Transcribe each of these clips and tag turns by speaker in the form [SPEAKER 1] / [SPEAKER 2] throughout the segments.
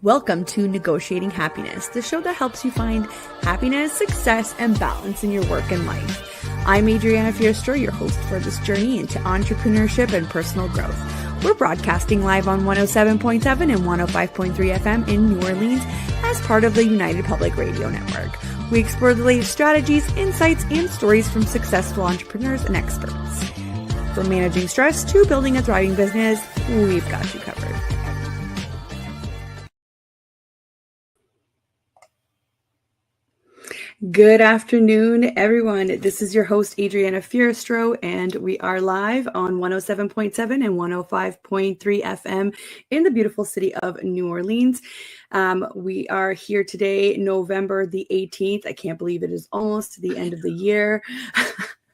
[SPEAKER 1] Welcome to Negotiating Happiness, the show that helps you find happiness, success, and balance in your work and life. I'm Adriana, your host for this journey into entrepreneurship and personal growth. We're broadcasting live on 107.7 and 105.3 FM in New Orleans as part of the United Public Radio Network. We explore the latest strategies, insights, and stories from successful entrepreneurs and experts. From managing stress to building a thriving business, we've got you covered. Good afternoon, everyone. This is your host, Adriana, and we are live on 107.7 and 105.3 FM in the beautiful city of New Orleans. We are here today, November the 18th. I can't believe it is almost the end of the year.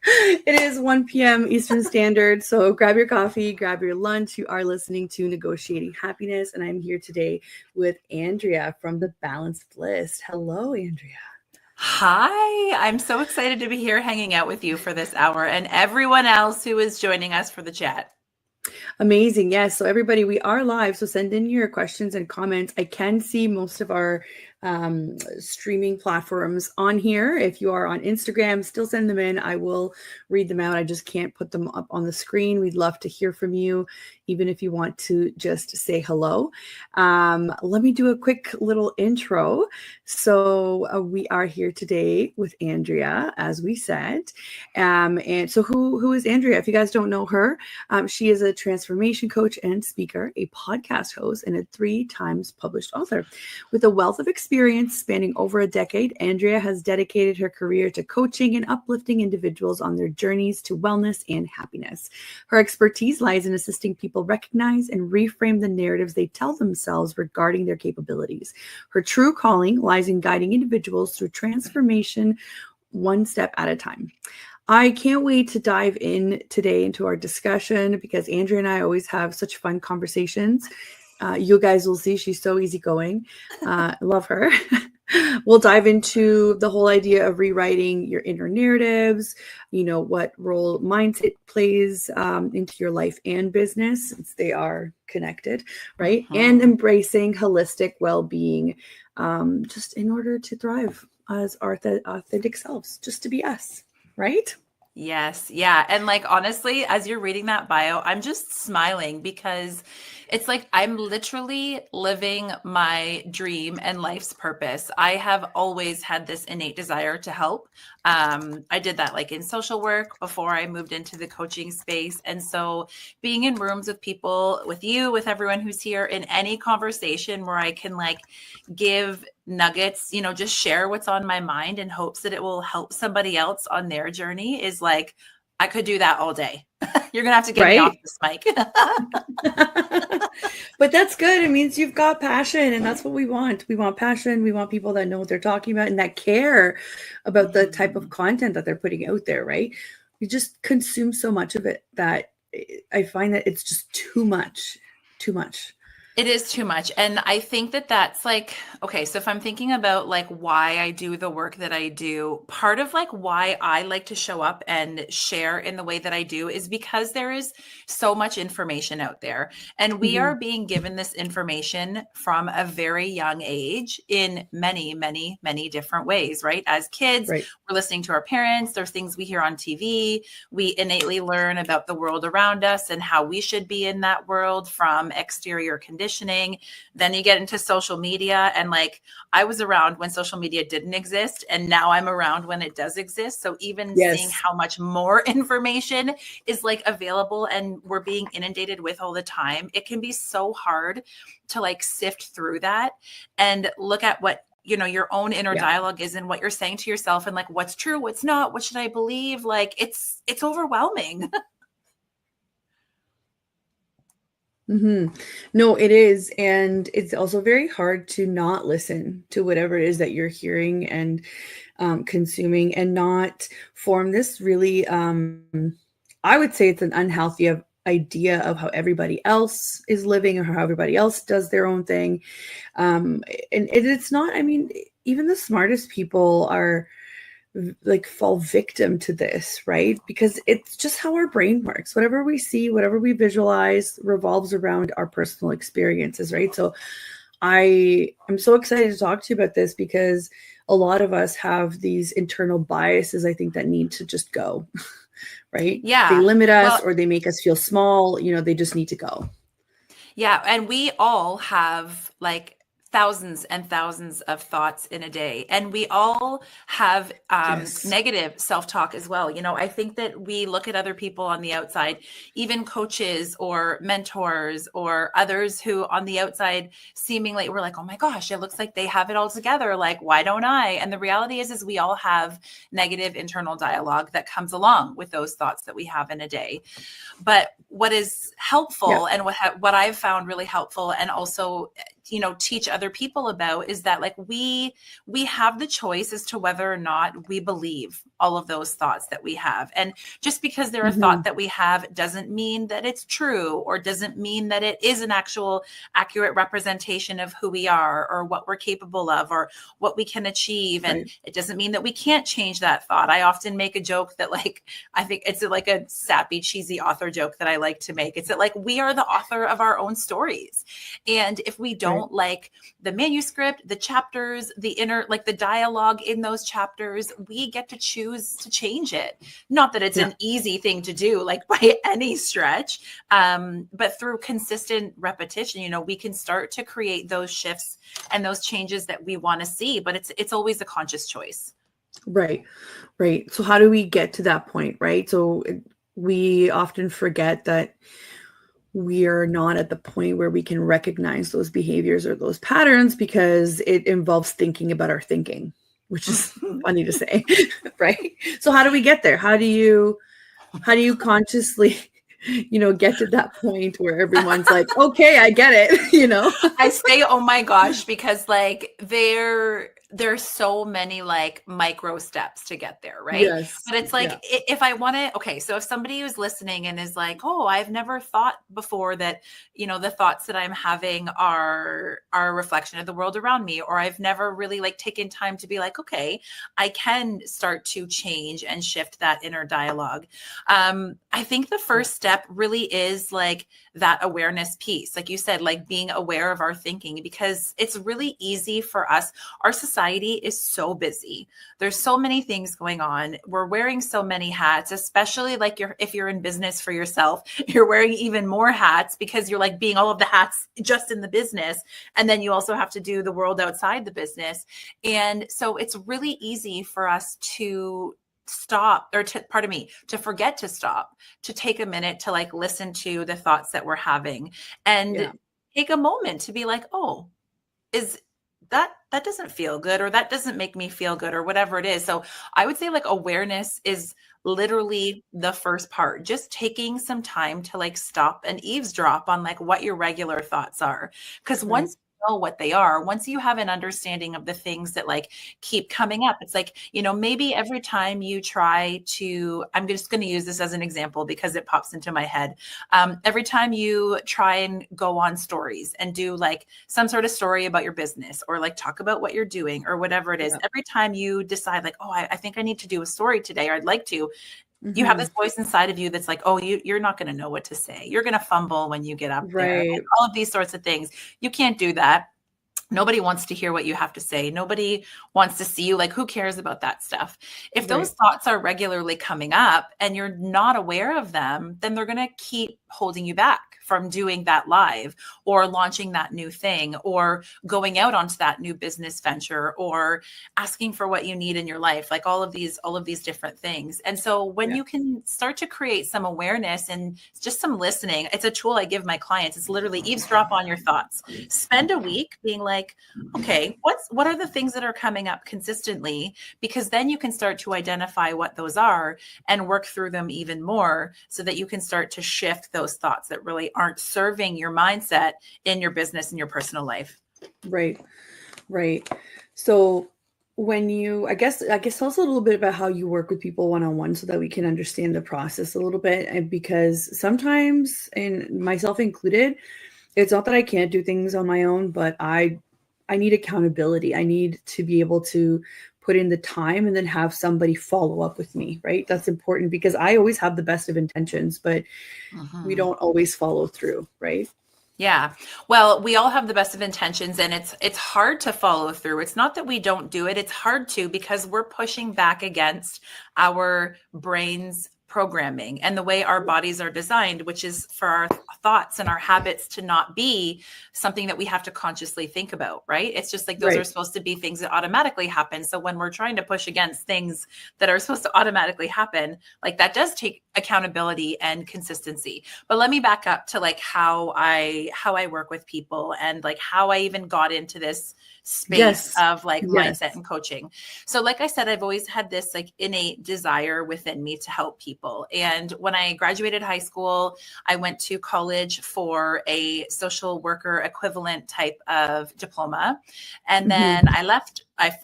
[SPEAKER 1] It is 1 p.m. Eastern Standard, so grab your coffee, grab your lunch. You are listening to Negotiating Happiness, and I'm here today with Andrea from the Balance Bliss. Hello, Andrea.
[SPEAKER 2] Hi, I'm so excited to be here hanging out with you for this hour and everyone else who is joining us for the chat.
[SPEAKER 1] Amazing. Yes. So everybody, we are live. So send in your questions and comments. I can see most of our streaming platforms on here. If you are on Instagram, still send them in. I will read them out. I just can't put them up on the screen. We'd love to hear from you, even if you want to just say hello. Let me do a quick little intro. So we are here today with Andrea, as we said. And so who is Andrea? If you guys don't know her, she is a transformation coach and speaker, a podcast host, and a 3 times published author. With a wealth of experience spanning over a decade, Andrea has dedicated her career to coaching and uplifting individuals on their journeys to wellness and happiness. Her expertise lies in assisting people recognize and reframe the narratives they tell themselves regarding their capabilities. Her true calling lies in guiding individuals through transformation one step at a time. I can't wait to dive in today into our discussion because Andrea and I always have such fun conversations. You guys will see she's so easygoing. Love her. We'll dive into the whole idea of rewriting your inner narratives, what role mindset plays into your life and business, since they are connected, right? And embracing holistic well-being just in order to thrive as our authentic selves, just to be us, right?
[SPEAKER 2] Yes. Yeah. And honestly, as you're reading that bio, I'm just smiling because it's I'm literally living my dream and life's purpose. I have always had this innate desire to help. I did that in social work before I moved into the coaching space. And so being in rooms with people, with you, with everyone who's here, in any conversation where I can give nuggets, just share what's on my mind in hopes that it will help somebody else on their journey is I could do that all day. You're going to have to get me off this mic.
[SPEAKER 1] But that's good. It means you've got passion, and that's what we want. We want passion. We want people that know what they're talking about and that care about the type of content that they're putting out there, right? We just consume so much of it that I find that it's just too much.
[SPEAKER 2] It is too much. And I think that that's okay, so if I'm thinking about why I do the work that I do, part of why I like to show up and share in the way that I do is because there is so much information out there. And we are being given this information from a very young age in many, many, many different ways, right? As kids, we're listening to our parents. There's things we hear on TV. We innately learn about the world around us and how we should be in that world from exterior conditions. Then you get into social media, and I was around when social media didn't exist, and now I'm around when it does exist. So even seeing how much more information is available and we're being inundated with all the time, it can be so hard to sift through that and look at what your own inner dialogue is and what you're saying to yourself and what's true, what's not, what should I believe? It's overwhelming.
[SPEAKER 1] No, it is. And it's also very hard to not listen to whatever it is that you're hearing and consuming and not form this really, I would say it's an unhealthy idea of how everybody else is living or how everybody else does their own thing. And it's not, even the smartest people are fall victim to this, right? Because it's just how our brain works. Whatever we see, whatever we visualize revolves around our personal experiences, right? So I am so excited to talk to you about this because a lot of us have these internal biases, I think, that need to just go, right? They
[SPEAKER 2] Yeah.
[SPEAKER 1] limit us
[SPEAKER 2] Well,
[SPEAKER 1] or they make us feel small. They just need to go.
[SPEAKER 2] yeah, and we all have like thousands and thousands of thoughts in a day, and we all have
[SPEAKER 1] Yes.
[SPEAKER 2] negative self-talk as well. I think that we look at other people on the outside, even coaches or mentors or others who on the outside seemingly we're like, oh my gosh, it looks like they have it all together. Like, why don't I? And the reality is we all have negative internal dialogue that comes along with those thoughts that we have in a day. But what is
[SPEAKER 1] Yeah.
[SPEAKER 2] helpful and what I've found really helpful and also teach other people about is that like we have the choice as to whether or not we believe all of those thoughts that we have. And just because they're a
[SPEAKER 1] Hmm.
[SPEAKER 2] thought that we have doesn't mean that it's true, or doesn't mean that it is an actual accurate representation of who we are or what we're capable of or what we can achieve. And
[SPEAKER 1] Right.
[SPEAKER 2] it doesn't mean that we can't change that thought. I often make a joke that like I think it's like a sappy, cheesy author joke that I like to make. It's that like we are the author of our own stories. And if we
[SPEAKER 1] Right.
[SPEAKER 2] don't like the manuscript, the chapters, the inner, like the dialogue in those chapters, we get to choose to change it. Not that it's
[SPEAKER 1] Yeah.
[SPEAKER 2] an easy thing to do, like by any stretch, but through consistent repetition, we can start to create those shifts and those changes that we want to see. But it's always a conscious choice.
[SPEAKER 1] Right. Right. So how do we get to that point, right? So we often forget that we are not at the point where we can recognize those behaviors or those patterns because it involves thinking about our thinking, which is funny to say, right? So how do we get there? How do you consciously, get to that point where everyone's like, okay, I get it.
[SPEAKER 2] I say, oh my gosh, because like there's so many like micro steps to get there, right?
[SPEAKER 1] Yes.
[SPEAKER 2] But it's
[SPEAKER 1] Yeah.
[SPEAKER 2] like if I want to, okay, so if somebody who's listening and is like, oh, I've never thought before that, the thoughts that I'm having are a reflection of the world around me, or I've never really like taken time to be like, okay, I can start to change and shift that inner dialogue. I think the first step really is like that awareness piece, like you said, like being aware of our thinking, because it's really easy for us. Our society is so busy. There's so many things going on. We're wearing so many hats, especially like if you're in business for yourself, you're wearing even more hats because you're like being all of the hats just in the business. And then you also have to do the world outside the business. And so it's really easy for us to stop or to forget to stop, to take a minute to like listen to the thoughts that we're having and
[SPEAKER 1] Yeah.
[SPEAKER 2] take a moment to be like, oh, is that doesn't feel good, or that doesn't make me feel good, or whatever it is. So I would say like awareness is literally the first part, just taking some time to like stop and eavesdrop on like what your regular thoughts are. Because
[SPEAKER 1] Right.
[SPEAKER 2] once you know what they are, once you have an understanding of the things that like keep coming up, it's like, maybe every time you try to, I'm just going to use this as an example because it pops into my head. Every time you try and go on stories and do like some sort of story about your business or like talk about what you're doing or whatever it is,
[SPEAKER 1] Yeah.
[SPEAKER 2] every time you decide like, oh, I think I need to do a story today, or I'd like to, you have
[SPEAKER 1] Hmm.
[SPEAKER 2] this voice inside of you that's like, oh, you're not going to know what to say. You're going to fumble when you get up there. Like
[SPEAKER 1] Right.
[SPEAKER 2] all of these sorts of things. You can't do that. Nobody wants to hear what you have to say. Nobody wants to see you. Like, who cares about that stuff? If those
[SPEAKER 1] Right.
[SPEAKER 2] thoughts are regularly coming up and you're not aware of them, then they're going to keep holding you back from doing that live or launching that new thing or going out onto that new business venture or asking for what you need in your life, like all of these different things. And so when
[SPEAKER 1] Yeah.
[SPEAKER 2] you can start to create some awareness and just some listening, it's a tool I give my clients. It's literally eavesdrop on your thoughts. Spend a week being like, okay, what are the things that are coming up consistently? Because then you can start to identify what those are and work through them even more so that you can start to shift those thoughts that really aren't serving your mindset in your business and your personal life.
[SPEAKER 1] Right. Right. So I guess tell us a little bit about how you work with people one-on-one so that we can understand the process a little bit. And because sometimes, and myself included, it's not that I can't do things on my own, but I need accountability. I need to be able to put in the time and then have somebody follow up with me, right? That's important because I always have the best of intentions, but we
[SPEAKER 2] Mhm.
[SPEAKER 1] don't always follow through, right?
[SPEAKER 2] Yeah. Well, we all have the best of intentions, and it's hard to follow through. It's not that we don't do it. It's hard to, because we're pushing back against our brain's programming and the way our bodies are designed, which is for our thoughts and our habits to not be something that we have to consciously think about, right? It's just like those are
[SPEAKER 1] Right.
[SPEAKER 2] supposed to be things that automatically happen. So when we're trying to push against things that are supposed to automatically happen, like that does take accountability and consistency. But let me back up to like how I work with people, and like how I even got into this space
[SPEAKER 1] Yes.
[SPEAKER 2] of like
[SPEAKER 1] Yes.
[SPEAKER 2] mindset and coaching. So like I said, I've always had this like innate desire within me to help people. And when I graduated high school, I went to college for a social worker equivalent type of diploma. And
[SPEAKER 1] Hmm.
[SPEAKER 2] then I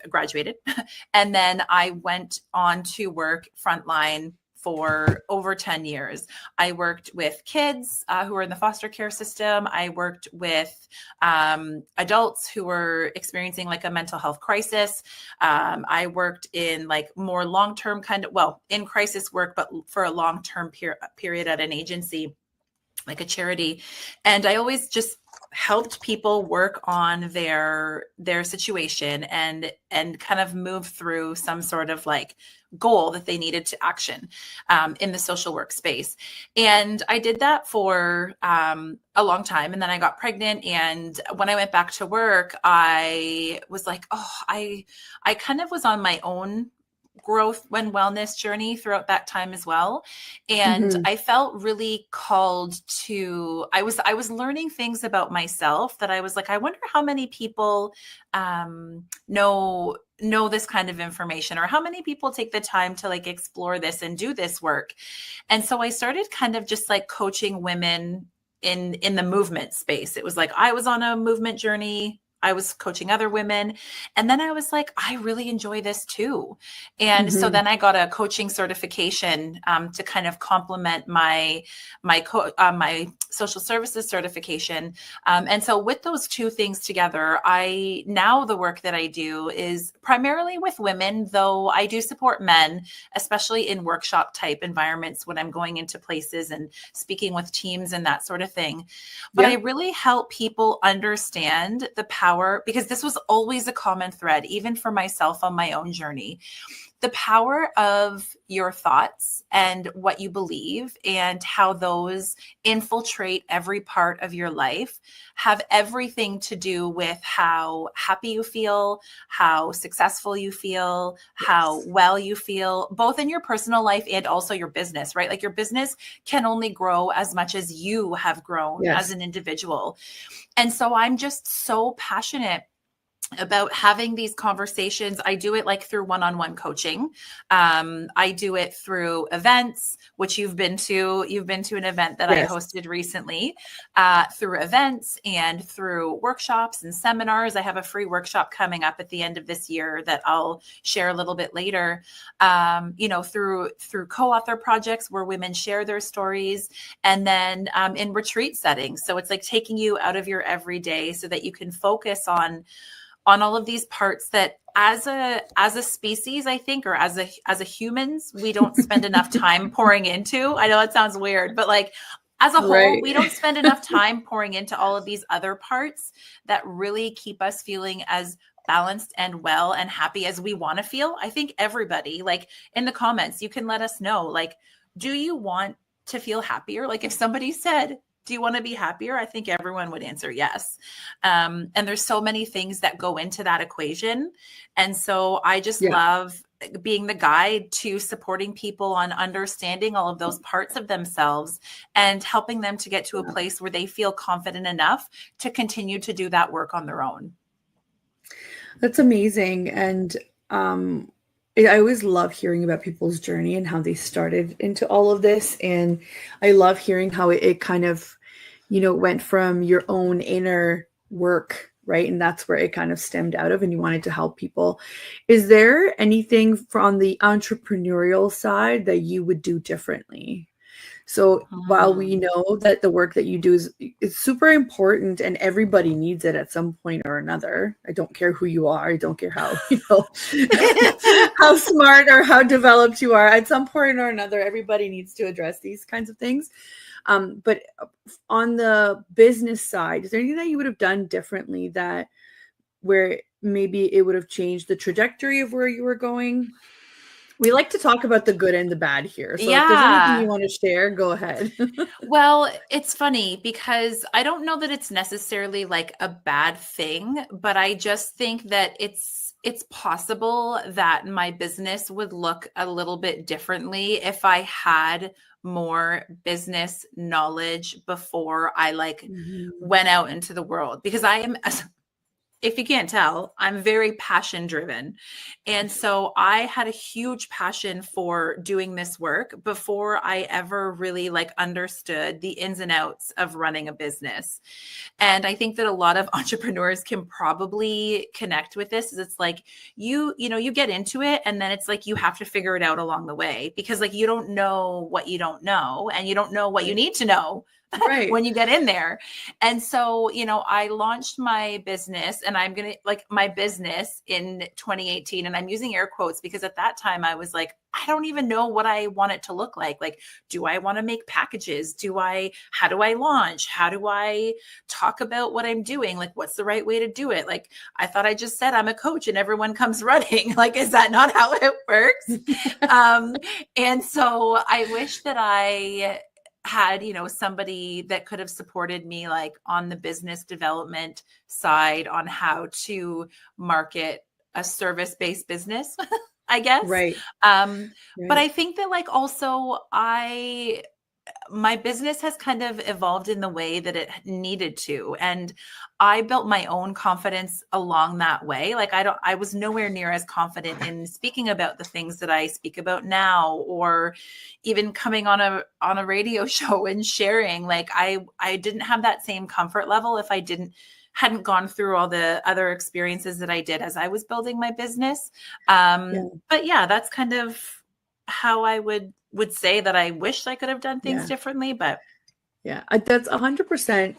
[SPEAKER 2] graduated, and then I went on to work frontline for over 10 years. I worked with kids who were in the foster care system. I worked with adults who were experiencing like a mental health crisis. I worked in like more long-term kind of, well, in crisis work, but for a long-term period at an agency, like a charity. And I always just helped people work on their situation and kind of move through some sort of like goal that they needed to action in the social work space. And I did that for a long time. And then I got pregnant. And when I went back to work, I was like, oh, I kind of was on my own growth and wellness journey throughout that time as well. And
[SPEAKER 1] Hmm.
[SPEAKER 2] I felt really called to, I was learning things about myself that I was like, I wonder how many people know this kind of information, or how many people take the time to like explore this and do this work. And so I started kind of just like coaching women in the movement space. It was like I was on a movement journey. I was coaching other women. And then I was like, I really enjoy this too. And so
[SPEAKER 1] Hmm.
[SPEAKER 2] then I got a coaching certification to kind of complement my social services certification. And so with those two things together, now the work that I do is primarily with women, though I do support men, especially in workshop type environments when I'm going into places and speaking with teams and that sort of thing. But I
[SPEAKER 1] Yeah.
[SPEAKER 2] really help people understand the power, because this was always a common thread, even for myself on my own journey, the power of your thoughts and what you believe, and how those infiltrate every part of your life, have everything to do with how happy you feel, how successful you feel, how
[SPEAKER 1] Yes.
[SPEAKER 2] well you feel, both in your personal life and also your business, right? Like your business can only grow as much as you have grown as
[SPEAKER 1] Yes.
[SPEAKER 2] an individual. And so I'm just so passionate about having these conversations. I do it like through one-on-one coaching. I do it through events, which you've been to. You've been to an event that I
[SPEAKER 1] Yes.
[SPEAKER 2] hosted recently, through events and through workshops and seminars. I have a free workshop coming up at the end of this year that I'll share a little bit later. Through co-author projects where women share their stories, and then in retreat settings. So it's like taking you out of your everyday so that you can focus on all of these parts that as a species, I think, or as a humans, we don't spend enough time pouring into. I know it sounds weird, but like as a whole,
[SPEAKER 1] Right.
[SPEAKER 2] we don't spend enough time pouring into all of these other parts that really keep us feeling as balanced and well and happy as we want to feel. I think everybody, like in the comments, you can let us know, like, do you want to feel happier? Like if somebody said, do you want to be happier? I think everyone would answer yes. And there's so many things that go into that equation. And so I just
[SPEAKER 1] Yeah.
[SPEAKER 2] love being the guide to supporting people on understanding all of those parts of themselves and helping them to get to a place where they feel confident enough to continue to do that work on their own.
[SPEAKER 1] That's amazing. And I always love hearing about people's journey and how they started into all of this. And I love hearing how it kind of, went from your own inner work, right? And that's where it kind of stemmed out of, and you wanted to help people. Is there anything from the entrepreneurial side that you would do differently? So while we
[SPEAKER 2] Hmm.
[SPEAKER 1] know that the work that you do is super important and everybody needs it at some point or another, I don't care who you are, I don't care how, how smart or how developed you are, at some point or another, everybody needs to address these kinds of things. But on the business side, is there anything that you would have done differently that where maybe it would have changed the trajectory of where you were going? We like to talk about the good and the bad here. So if there's anything you
[SPEAKER 2] Yeah.
[SPEAKER 1] want to share, go ahead.
[SPEAKER 2] Well, it's funny because I don't know that it's necessarily like a bad thing, but I just think that it's possible that my business would look a little bit differently if I had more business knowledge before I like
[SPEAKER 1] Mhm.
[SPEAKER 2] went out into the world, because I am, if you can't tell, I'm very passion driven. And so I had a huge passion for doing this work before I ever really like understood the ins and outs of running a business. And I think that a lot of entrepreneurs can probably connect with this. Is it's like you get into it and then it's like you have to figure it out along the way, because like you don't know what you don't know and you don't know what you
[SPEAKER 1] Right.
[SPEAKER 2] need to know
[SPEAKER 1] Right.
[SPEAKER 2] when you get in there. And so, I launched my business, and I'm going to like my business in 2018. And I'm using air quotes because at that time I was like, I don't even know what I want it to look like. Like, do I want to make packages? How do I launch? How do I talk about what I'm doing? Like, what's the right way to do it? Like, I thought I just said I'm a coach and everyone comes running. Like, is that not how it works? Um, and so I wish that I had somebody that could have supported me like on the business development side on how to market a service-based business, I guess.
[SPEAKER 1] Right.
[SPEAKER 2] But
[SPEAKER 1] Right.
[SPEAKER 2] I think that like also my business has kind of evolved in the way that it needed to, and I built my own confidence along that way. Like I was nowhere near as confident in speaking about the things that I speak about now, or even coming on a radio show and sharing. Like I didn't have that same comfort level if I hadn't gone through all the other experiences that I did as I was building my business.
[SPEAKER 1] Yeah.
[SPEAKER 2] But yeah, that's kind of how I would say that I wish I could have done things
[SPEAKER 1] Yeah.
[SPEAKER 2] differently. But
[SPEAKER 1] Yeah. That's 100%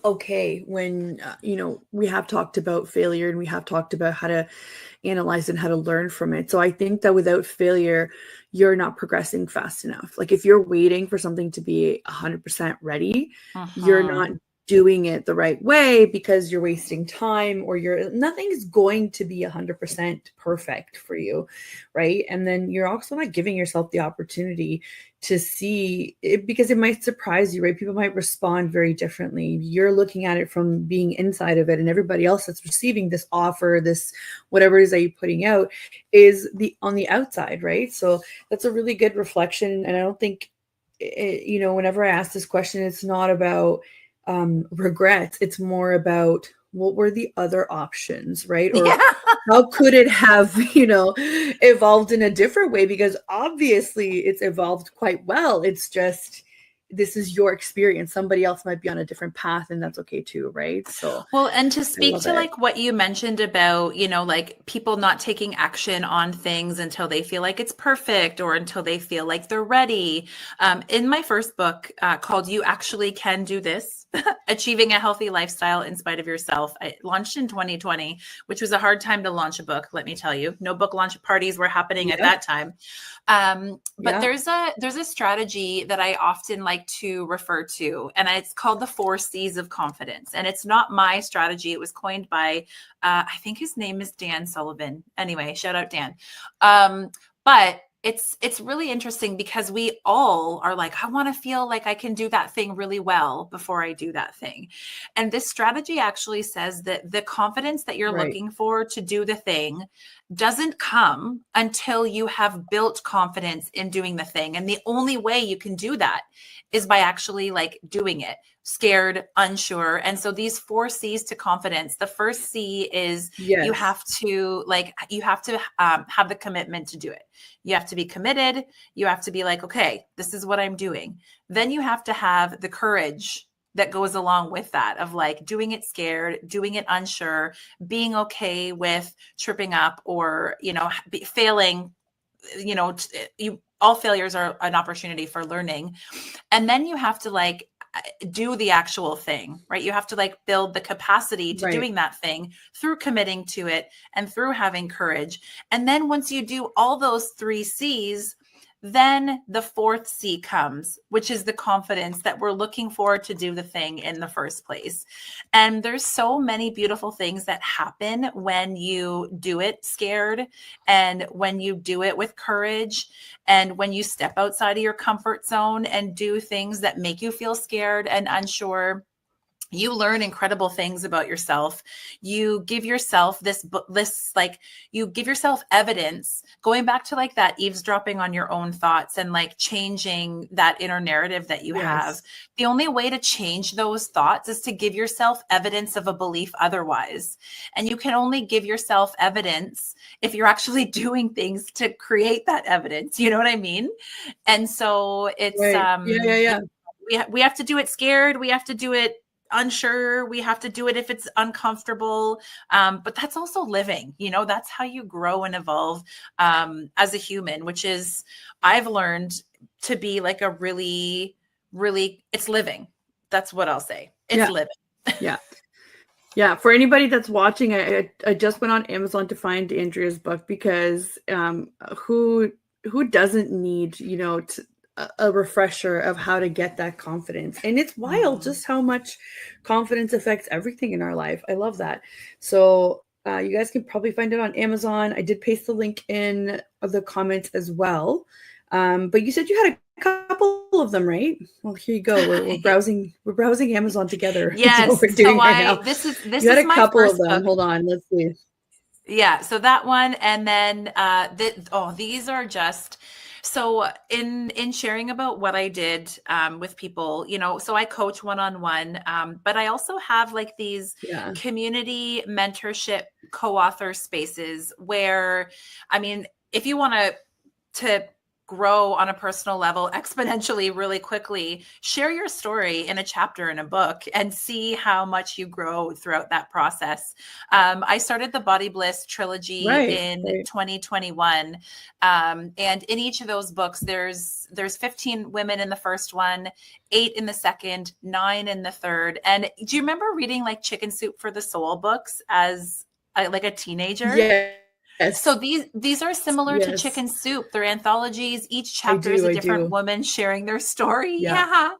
[SPEAKER 1] okay when, we have talked about failure and we have talked about how to analyze and how to learn from it. So I think that without failure, you're not progressing fast enough. Like if you're waiting for something to be 100% ready, you're not
[SPEAKER 2] mhm.
[SPEAKER 1] doing it the right way because you're wasting time, or nothing's going to be 100% perfect for you, right? And then you're also not giving yourself the opportunity to see it, because it might surprise you, right? People might respond very differently. You're looking at it from being inside of it, and everybody else that's receiving this offer, this whatever it is that you're putting out, is the on the outside, right? So that's a really good reflection. And I don't think whenever I ask this question, it's not about regrets. It's more about what were the other options, right? Or
[SPEAKER 2] Yeah.
[SPEAKER 1] how could it have, evolved in a different way? Because obviously it's evolved quite well. It's just this is your experience. Somebody else might be on a different path, and that's okay too, right? So
[SPEAKER 2] Well, and to
[SPEAKER 1] I
[SPEAKER 2] speak
[SPEAKER 1] love
[SPEAKER 2] to
[SPEAKER 1] it.
[SPEAKER 2] like what you mentioned about, like people not taking action on things until they feel like it's perfect or until they feel like they're ready. In my first book called You Actually Can Do This, Achieving a Healthy Lifestyle in Spite of Yourself, I launched in 2020, which was a hard time to launch a book, let me tell you. No book launch parties were happening at
[SPEAKER 1] Yep.
[SPEAKER 2] that time. But
[SPEAKER 1] Yeah.
[SPEAKER 2] there's a strategy that I often like to refer to, and it's called the 4 C's of confidence. And it's not my strategy. It was coined by, I think his name is Dan Sullivan. Anyway, shout out Dan. But it's really interesting because we all are like, I want to feel like I can do that thing really well before I do that thing. And this strategy actually says that the confidence that you're
[SPEAKER 1] Right.
[SPEAKER 2] looking for to do the thing doesn't come until you have built confidence in doing the thing. And the only way you can do that is by actually like doing it, scared, unsure. And so these 4 C's to confidence, the first C is you
[SPEAKER 1] Yes.
[SPEAKER 2] have to have the commitment to do it. You have to be committed. You have to be like, okay, this is what I'm doing. Then you have to have the courage that goes along with that, of like doing it scared, doing it unsure, being okay with tripping up or, failing, you all failures are an opportunity for learning. And then you have to like do the actual thing, right? You have to like build the capacity to
[SPEAKER 1] Right.
[SPEAKER 2] doing that thing through committing to it and through having courage. And then once you do all those 3 C's, then the 4th C comes, which is the confidence that we're looking for to do the thing in the first place. And there's so many beautiful things that happen when you do it scared, and when you do it with courage, and when you step outside of your comfort zone and do things that make you feel scared and unsure. You learn incredible things about yourself. You give yourself this like, you give yourself evidence, going back to like that eavesdropping on your own thoughts and like changing that inner narrative that you have. The only way to change those thoughts is to give yourself evidence of a belief otherwise. And you can only give yourself evidence if you're actually doing things to create that evidence. You know what I mean? And so it's,
[SPEAKER 1] Yeah.
[SPEAKER 2] we have to do it scared. We have to do it unsure. We have to do it if it's uncomfortable. But that's also living, you know, that's how you grow and evolve as a human, which is, I've learned to be like a really, it's living. That's what I'll say. It's living.
[SPEAKER 1] Yeah. For anybody that's watching, I just went on Amazon to find Andrea's book, because who doesn't need, you know, a refresher of how to get that confidence. And it's wild just how much confidence affects everything in our life. I love that. So you guys can probably find it on Amazon. I did paste the link in of the comments as well. But you said you had a couple of them, right? Well, here you go. We're browsing Amazon together.
[SPEAKER 2] Yes.
[SPEAKER 1] That's what we're doing right now.
[SPEAKER 2] This is
[SPEAKER 1] you had a
[SPEAKER 2] my
[SPEAKER 1] couple
[SPEAKER 2] first
[SPEAKER 1] of them.
[SPEAKER 2] book.
[SPEAKER 1] Hold on. Let's see.
[SPEAKER 2] Yeah. So that one. And then these are just, so in sharing about what I did with people, you know, so I coach one-on-one, but I also have like these community mentorship co-author spaces where, I mean, if you want to grow on a personal level exponentially really quickly, share your story in a chapter in a book and see how much you grow throughout that process. I started the Body Bliss trilogy in 2021. And in each of those books, there's 15 women in the first one, 8 in the second, 9 in the third. And do you remember reading like Chicken Soup for the Soul books as like a teenager?
[SPEAKER 1] Yeah. Yes.
[SPEAKER 2] So these are similar to Chicken Soup. They're anthologies. Each chapter is a different woman sharing their story. Yeah.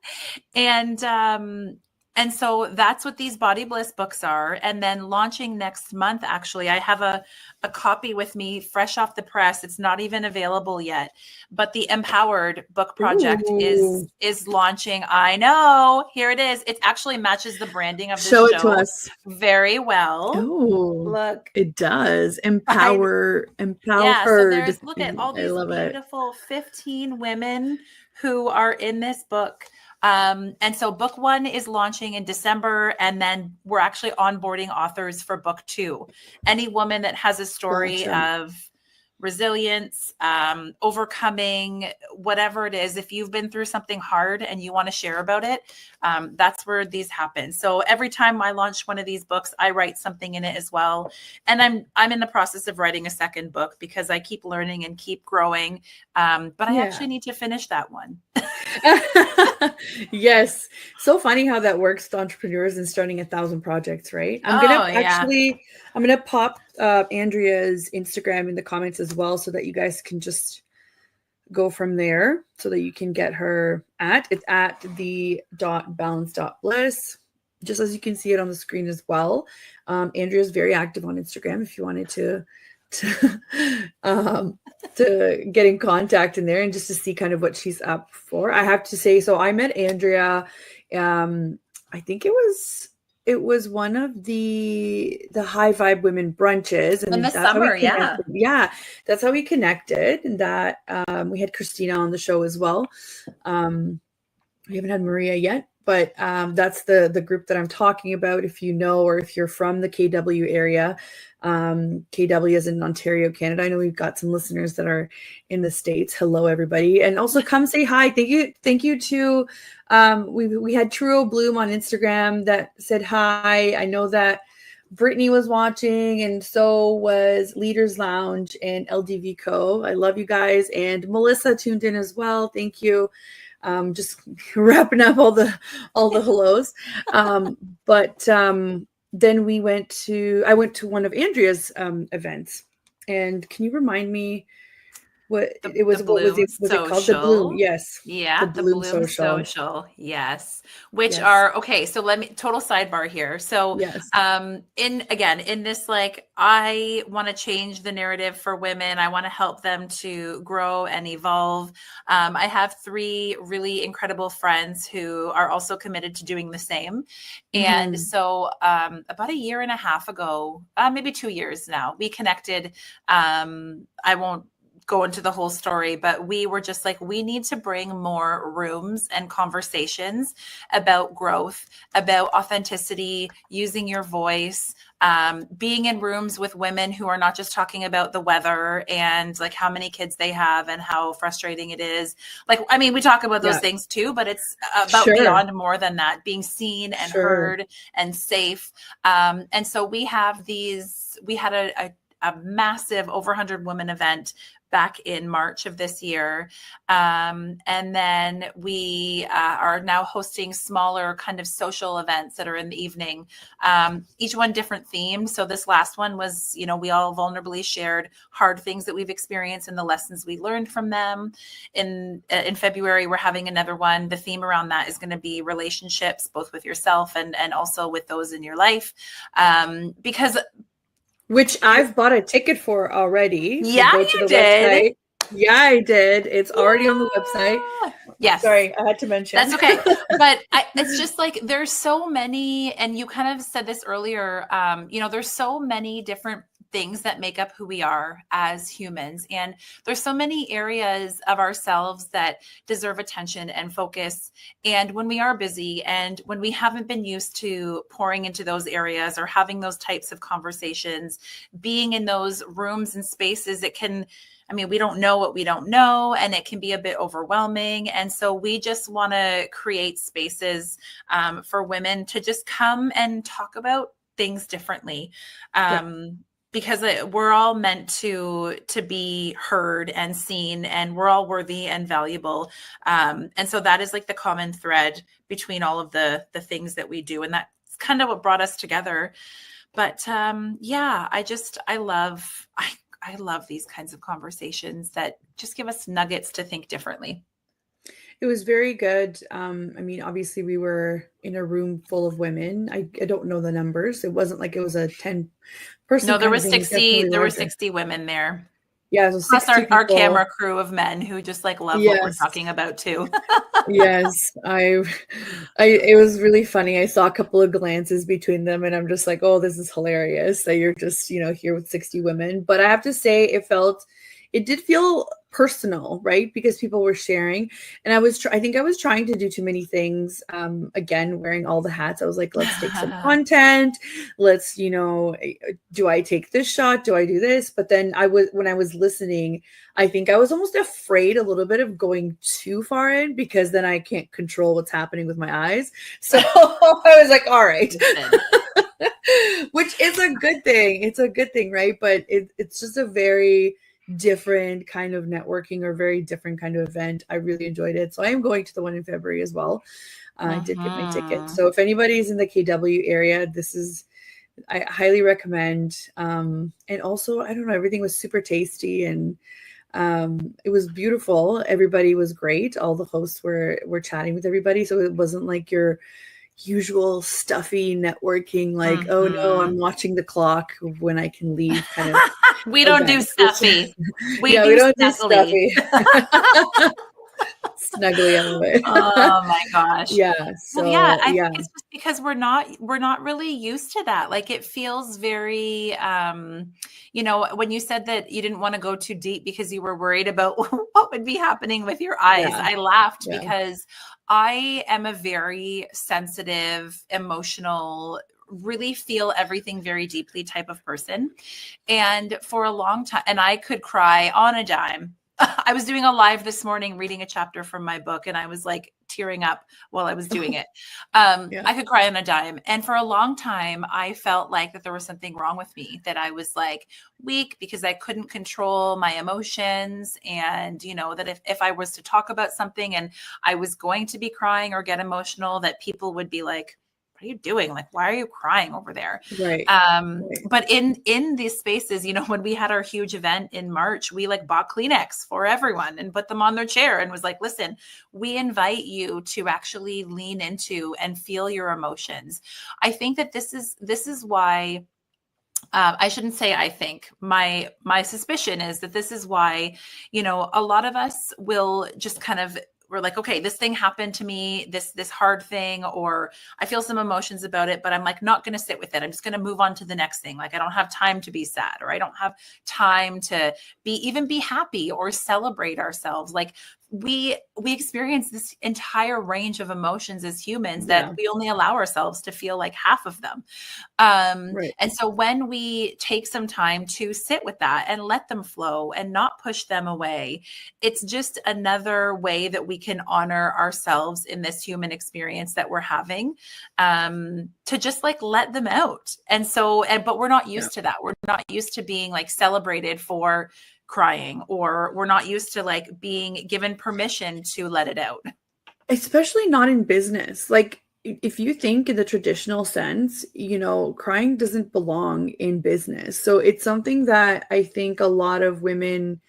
[SPEAKER 2] And so that's what these Body Bliss books are. And then launching next month, actually, I have a copy with me fresh off the press. It's not even available yet, but the Empowered book project is launching. I know, here it is. It actually matches the branding of the show.
[SPEAKER 1] Show it to us
[SPEAKER 2] very well.
[SPEAKER 1] Oh,
[SPEAKER 2] look,
[SPEAKER 1] it does. Empowered.
[SPEAKER 2] Yeah, so look at all these beautiful 15 women who are in this book. And so book 1 is launching in December, and then we're actually onboarding authors for book 2. Any woman that has a story of resilience, overcoming, whatever it is, if you've been through something hard and you want to share about it, that's where these happen. So every time I launch one of these books, I write something in it as well. And I'm in the process of writing a second book because I keep learning and keep growing. But I actually need to finish that one.
[SPEAKER 1] Yes. So funny how that works to entrepreneurs and starting 1,000 projects, right? I'm going to pop Andrea's Instagram in the comments as well, so that you guys can just go from there, so that you can get her it's at the.balance.bliss, just as you can see it on the screen as well. Andrea's very active on Instagram if you wanted to get in contact in there and just to see kind of what she's up for. I have to say, so I met Andrea, I think it was one of the high vibe women brunches, and
[SPEAKER 2] in the summer.
[SPEAKER 1] That's how we connected. And that we had Christina on the show as well. We haven't had Maria yet, but that's the group that I'm talking about. If you know, or if you're from the KW area, KW is in Ontario, Canada. I know we've got some listeners that are in the States. Hello, everybody. And also come say hi. Thank you to, we had True Bloom on Instagram that said hi. I know that Brittany was watching, and so was Leaders Lounge and LDV Co. I love you guys. And Melissa tuned in as well. Thank you. Just wrapping up all the hellos. But then I went to one of Andrea's events. And can you remind me what it was? What was
[SPEAKER 2] Bloom
[SPEAKER 1] it called? The Bloom.
[SPEAKER 2] Social.
[SPEAKER 1] Yes.
[SPEAKER 2] Yeah,
[SPEAKER 1] The
[SPEAKER 2] the
[SPEAKER 1] Bloom
[SPEAKER 2] Bloom
[SPEAKER 1] Social.
[SPEAKER 2] Social. Yes. Which
[SPEAKER 1] Yes.
[SPEAKER 2] are okay, so let me total sidebar here. So
[SPEAKER 1] Yes.
[SPEAKER 2] in this, like, I want to change the narrative for women. I want to help them to grow and evolve. I have 3 really incredible friends who are also committed to doing the same. And so about a year and a half ago, maybe 2 years now, we connected. I won't go into the whole story, but we were just like, we need to bring more rooms and conversations about growth, about authenticity, using your voice, being in rooms with women who are not just talking about the weather and like how many kids they have and how frustrating it is. Like, I mean, we talk about those things too, but it's about beyond more than that, being seen and heard and safe. And so we had a massive over 100 women event back in March of this year. And then we are now hosting smaller kind of social events that are in the evening, each one different themed. So this last one was, we all vulnerably shared hard things that we've experienced and the lessons we learned from them. In February, we're having another one. The theme around that is going to be relationships, both with yourself and also with those in your life. Because
[SPEAKER 1] which I've bought a ticket for already. So
[SPEAKER 2] yeah,
[SPEAKER 1] go to the
[SPEAKER 2] website.
[SPEAKER 1] Yeah, I did. It's already on the website.
[SPEAKER 2] Yes.
[SPEAKER 1] Sorry, I had to mention.
[SPEAKER 2] That's okay. But it's just like, there's so many, and you kind of said this earlier, there's so many different things that make up who we are as humans. And there's so many areas of ourselves that deserve attention and focus. And when we are busy and when we haven't been used to pouring into those areas or having those types of conversations, being in those rooms and spaces, we don't know what we don't know, and it can be a bit overwhelming. And so we just want to create spaces for women to just come and talk about things differently. Because we're all meant to be heard and seen, and we're all worthy and valuable. And so that is like the common thread between all of the things that we do. And that's kind of what brought us together. But I love these kinds of conversations that just give us nuggets to think differently.
[SPEAKER 1] It was very good. Obviously we were in a room full of women. I don't know the numbers. It wasn't like it was a 10 person.
[SPEAKER 2] No, there was 60. There were 60 women there.
[SPEAKER 1] Yeah, so
[SPEAKER 2] plus our camera crew of men who just like love what we're talking about too.
[SPEAKER 1] Yes, it was really funny. I saw a couple of glances between them, and I'm just like, oh, this is hilarious that you're just here with 60 women. But I have to say, it did feel personal, right? Because people were sharing, and I think I was trying to do too many things. Again, wearing all the hats, I was like, let's take some content. Let's, do I take this shot? Do I do this? But then when I was listening, I think I was almost afraid a little bit of going too far in, because then I can't control what's happening with my eyes. So I was like, all right. Which is a good thing. It's a good thing, right? But it's just a very different kind of networking, or very different kind of event. I really enjoyed it. So I am going to the one in February as well. I did get my ticket. So if anybody's in the KW area, I highly recommend. And also, I don't know, everything was super tasty, and it was beautiful. Everybody was great. All the hosts were chatting with everybody. So it wasn't like your usual stuffy networking, like, oh no, I'm watching the clock when I can leave kind of.
[SPEAKER 2] We don't do stuffy.
[SPEAKER 1] We don't do stuffy. Snuggly out of it.
[SPEAKER 2] Oh my gosh.
[SPEAKER 1] Yeah. So
[SPEAKER 2] I think it's just because we're not really used to that. Like, it feels very, when you said that you didn't want to go too deep because you were worried about what would be happening with your eyes. Yeah. I laughed because I am a very sensitive, emotional, really feel everything very deeply type of person. And for a long time, and I could cry on a dime. I was doing a live this morning, reading a chapter from my book, and I was like tearing up while I was doing it.
[SPEAKER 1] Yeah.
[SPEAKER 2] I could cry on a dime. And for a long time, I felt like that there was something wrong with me, that I was like weak because I couldn't control my emotions. And, you know, that if I was to talk about something and I was going to be crying or get emotional, that people would be like, what are you doing? Like, why are you crying over there?
[SPEAKER 1] Right. Right.
[SPEAKER 2] But in these spaces, you know, when we had our huge event in March, we like bought Kleenex for everyone and put them on their chair and was like, listen, we invite you to actually lean into and feel your emotions. I think that this is why I shouldn't say I think. My suspicion is that this is why, you know, a lot of us will just kind of, we're like, okay, this thing happened to me, this hard thing, or I feel some emotions about it, but I'm like not going to sit with it. I'm just going to move on to the next thing. Like I don't have time to be sad, or I don't have time to be happy or celebrate ourselves. Like we experience this entire range of emotions as humans that
[SPEAKER 1] Yeah.
[SPEAKER 2] we only allow ourselves to feel like half of them.
[SPEAKER 1] Right.
[SPEAKER 2] And so when we take some time to sit with that and let them flow and not push them away, it's just another way that we can honor ourselves in this human experience that we're having, to just like let them out. And so, but we're not
[SPEAKER 1] Yeah.
[SPEAKER 2] used to that. We're not used to being like celebrated for crying, or we're not used to like being given permission to let it out.
[SPEAKER 1] Especially not in business. Like if you think in the traditional sense, you know, crying doesn't belong in business. So it's something that I think a lot of women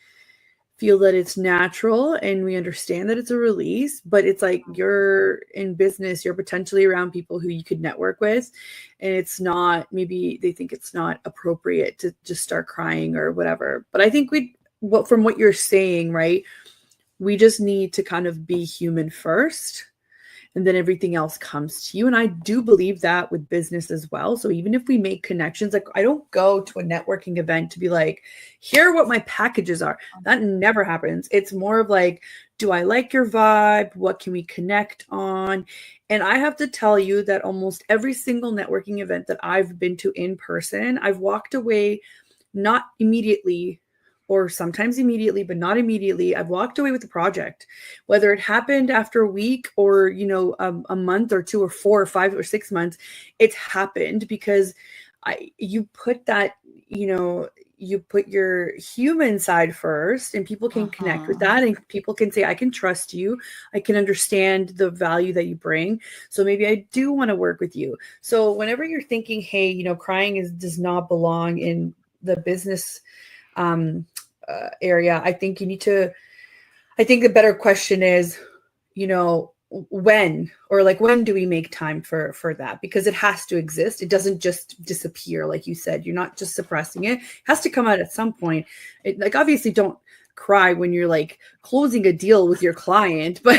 [SPEAKER 1] feel that it's natural and we understand that it's a release, but it's like you're in business, you're potentially around people who you could network with, and it's not, maybe they think it's not appropriate to just start crying or whatever. But I think what from what you're saying, right? We just need to kind of be human first, and then everything else comes to you. And I do believe that with business as well. So even if we make connections, like I don't go to a networking event to be like, here are what my packages are. That never happens. It's more of like, do I like your vibe? What can we connect on? And I have to tell you that almost every single networking event that I've been to in person, I've walked away not immediately, or sometimes immediately, but not immediately. I've walked away with the project, whether it happened after a week or, you know, a month or two or 4 or 5 or 6 months. It's happened because you put that, you know, you put your human side first, and people can connect with that, and people can say, I can trust you. I can understand the value that you bring. So maybe I do want to work with you. So whenever you're thinking, hey, you know, crying does not belong in the business um, area, I think you need to, I think the better question is, you know, when, or like when do we make time for that? Because it has to exist. It doesn't just disappear. Like you said, you're not just suppressing it. It has to come out at some point. Like obviously don't cry when you're like closing a deal with your client, but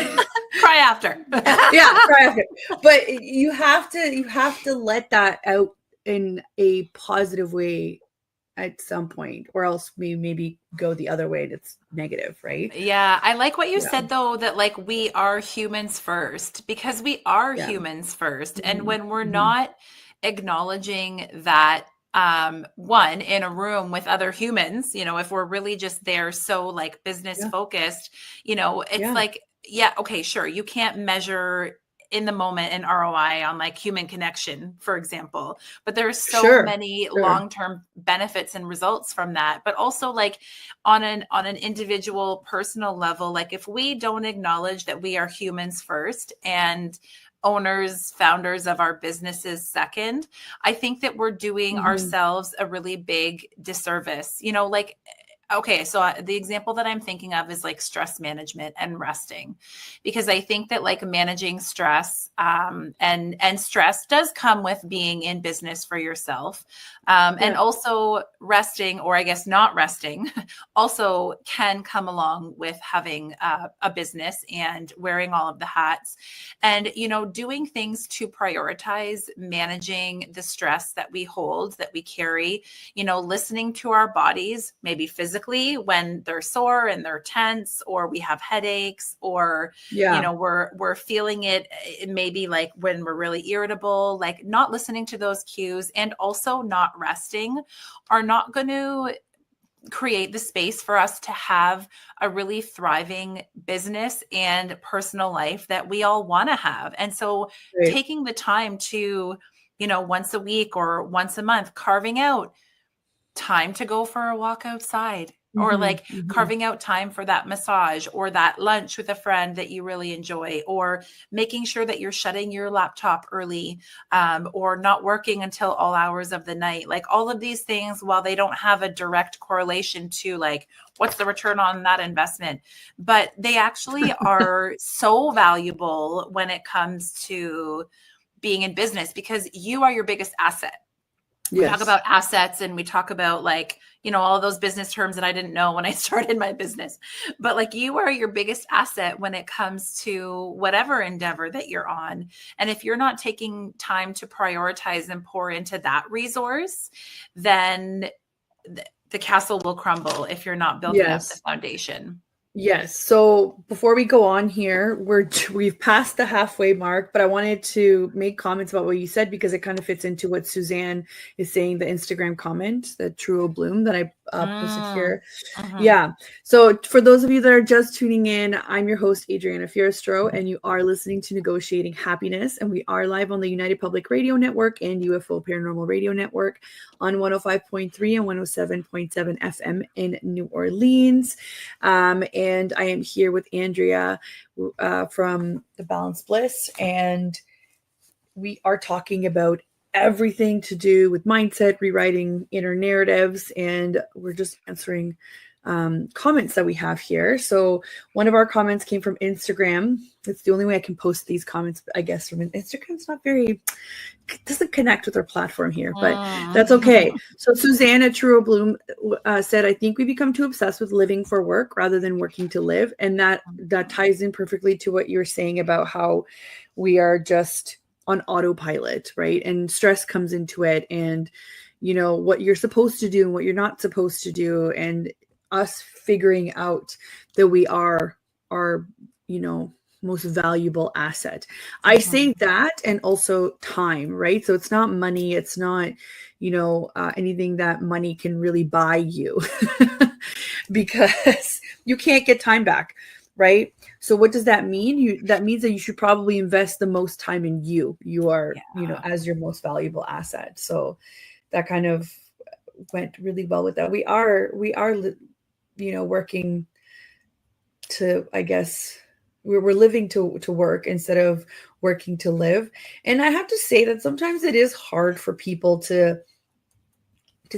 [SPEAKER 2] Cry after.
[SPEAKER 1] yeah, cry after. But you have to let that out in a positive way at some point, or else we maybe go the other way and it's negative, right?
[SPEAKER 2] Yeah, I like what you
[SPEAKER 1] Yeah.
[SPEAKER 2] said though, that like we are humans first, because we are
[SPEAKER 1] Yeah.
[SPEAKER 2] humans first. And
[SPEAKER 1] Mhm.
[SPEAKER 2] when we're
[SPEAKER 1] Mhm.
[SPEAKER 2] not acknowledging that, one, in a room with other humans, you know, if we're really just there so like business
[SPEAKER 1] Yeah.
[SPEAKER 2] focused, you know, it's
[SPEAKER 1] Yeah.
[SPEAKER 2] like, yeah, okay, sure, you can't measure in the moment an ROI on like human connection, for example, but there's so
[SPEAKER 1] Sure.
[SPEAKER 2] many
[SPEAKER 1] Sure.
[SPEAKER 2] long-term benefits and results from that. But also like on an individual personal level, like if we don't acknowledge that we are humans first and owners, founders of our businesses second, I think that we're doing
[SPEAKER 1] Mhm.
[SPEAKER 2] ourselves a really big disservice. You know, like, okay, so the example that I'm thinking of is like stress management and resting, because I think that like managing stress, and stress does come with being in business for yourself, and
[SPEAKER 1] Yeah.
[SPEAKER 2] also resting, or I guess not resting, also can come along with having a business and wearing all of the hats, and you know, doing things to prioritize managing the stress that we hold, that we carry, you know, listening to our bodies, maybe physically when they're sore and they're tense, or we have headaches, or, you
[SPEAKER 1] Yeah.
[SPEAKER 2] know, we're feeling it maybe like when we're really irritable, like not listening to those cues and also not resting are not going to create the space for us to have a really thriving business and personal life that we all want to have. And so
[SPEAKER 1] Right.
[SPEAKER 2] taking the time to, once a week or once a month, carving out time to go for a walk outside, or
[SPEAKER 1] Mhm,
[SPEAKER 2] like
[SPEAKER 1] mhm.
[SPEAKER 2] carving out time for that massage or that lunch with a friend that you really enjoy, or making sure that you're shutting your laptop early, or not working until all hours of the night. Like all of these things, while they don't have a direct correlation to like what's the return on that investment, but they actually are so valuable when it comes to being in business, because you are your biggest asset. We talk
[SPEAKER 1] Yes.
[SPEAKER 2] about assets and we talk about like, all those business terms that I didn't know when I started my business. But like, you are your biggest asset when it comes to whatever endeavor that you're on. And if you're not taking time to prioritize and pour into that resource, then the castle will crumble if you're not building up the
[SPEAKER 1] Yes.
[SPEAKER 2] foundation.
[SPEAKER 1] Yes. So before we go on here, we've passed the halfway mark, but I wanted to make comments about what you said because it kind of fits into what Suzanne is saying, the Instagram comment, the True Bloom that I posted
[SPEAKER 2] Mm.
[SPEAKER 1] here.
[SPEAKER 2] Mm-hmm.
[SPEAKER 1] Yeah. So for those of you that are just tuning in, I'm your host, Adriana Fierstro, and you are listening to Negotiating Happiness. And we are live on the United Public Radio Network and UFO Paranormal Radio Network on 105.3 and 107.7 FM in New Orleans. And I am here with Andrea from the Balance Bliss, and we are talking about everything to do with mindset, rewriting inner narratives, and we're just answering comments that we have here. So one of our comments came from Instagram. It's the only way I can post these comments, I guess, from Instagram's not very, doesn't connect with our platform here, but that's okay. So Susanna Truro Bloom said, I think we become too obsessed with living for work rather than working to live. And that ties in perfectly to what you're saying about how we are just on autopilot, right? And stress comes into it, and what you're supposed to do and what you're not supposed to do, and us figuring out that we are our most valuable asset. I say that, and also time, right? So it's not money, it's not anything that money can really buy you because you can't get time back, right? So what does that mean? That means that you should probably invest the most time in you. You are,
[SPEAKER 2] Yeah.
[SPEAKER 1] as your most valuable asset. So that kind of went really well with that. We are working to, I guess, we're living to work instead of working to live. And I have to say that sometimes it is hard for people to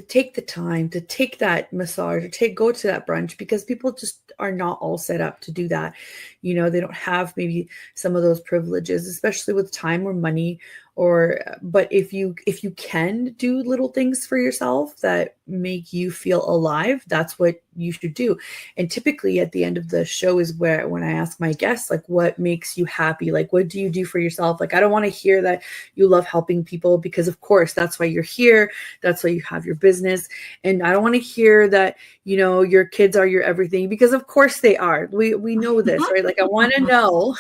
[SPEAKER 1] take the time to take that massage or go to that brunch, because people just are not all set up to do that. They don't have maybe some of those privileges, especially with time or money, but if you can do little things for yourself that make you feel alive, that's what you should do. And typically at the end of the show is when I ask my guests, like, what makes you happy? Like, what do you do for yourself? Like, I don't want to hear that you love helping people, because of course that's why you're here, that's why you have your business. And I don't want to hear that your kids are your everything, because of course they are. We know this, right? Like, I want to know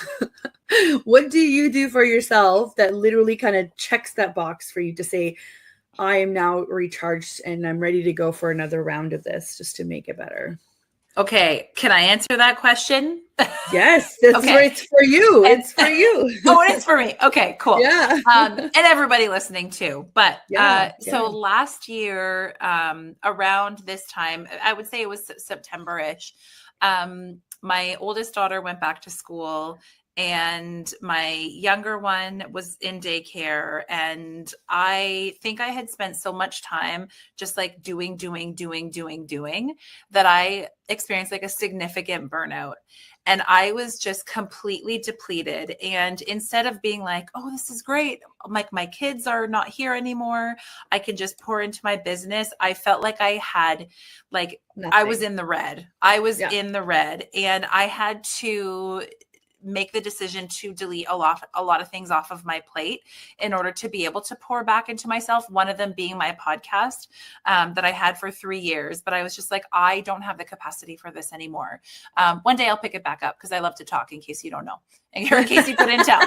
[SPEAKER 1] what do you do for yourself that literally kind of checks that box for you to say, I am now recharged and I'm ready to go for another round of this just to make it better.
[SPEAKER 2] Okay, can I answer that question?
[SPEAKER 1] Yes, that's where
[SPEAKER 2] Okay.
[SPEAKER 1] it's for you.
[SPEAKER 2] And
[SPEAKER 1] It's for you.
[SPEAKER 2] oh, it is for me. Okay, cool.
[SPEAKER 1] Yeah.
[SPEAKER 2] And everybody listening too. But
[SPEAKER 1] Yeah.
[SPEAKER 2] so last year, around this time, I would say it was September-ish, my oldest daughter went back to school and my younger one was in daycare. And I think I had spent so much time just like doing that I experienced like a significant burnout. And I was just completely depleted. And instead of being like, oh, this is great, like my kids are not here anymore, I can just pour into my business, I felt like I had like,
[SPEAKER 1] Nothing.
[SPEAKER 2] I was in the red. I was
[SPEAKER 1] Yeah.
[SPEAKER 2] in the red. And I had to make the decision to delete a lot of things off of my plate in order to be able to pour back into myself. One of them being my podcast that I had for 3 years, but I was just like, I don't have the capacity for this anymore. One day I'll pick it back up because I love to talk, in case you don't know, in case you couldn't tell.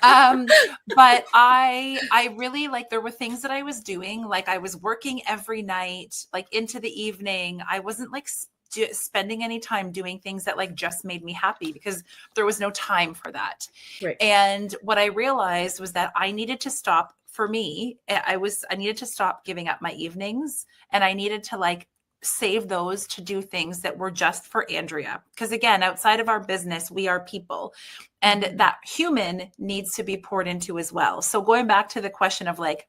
[SPEAKER 2] But I really, like, there were things that I was doing, like I was working every night, like into the evening. I wasn't like spending any time doing things that like just made me happy because there was no time for that.
[SPEAKER 1] Right.
[SPEAKER 2] And what I realized was that I needed to stop. For me, I needed to stop giving up my evenings, and I needed to like save those to do things that were just for Andrea. Because again, outside of our business, we are people, and that human needs to be poured into as well. So going back to the question of like,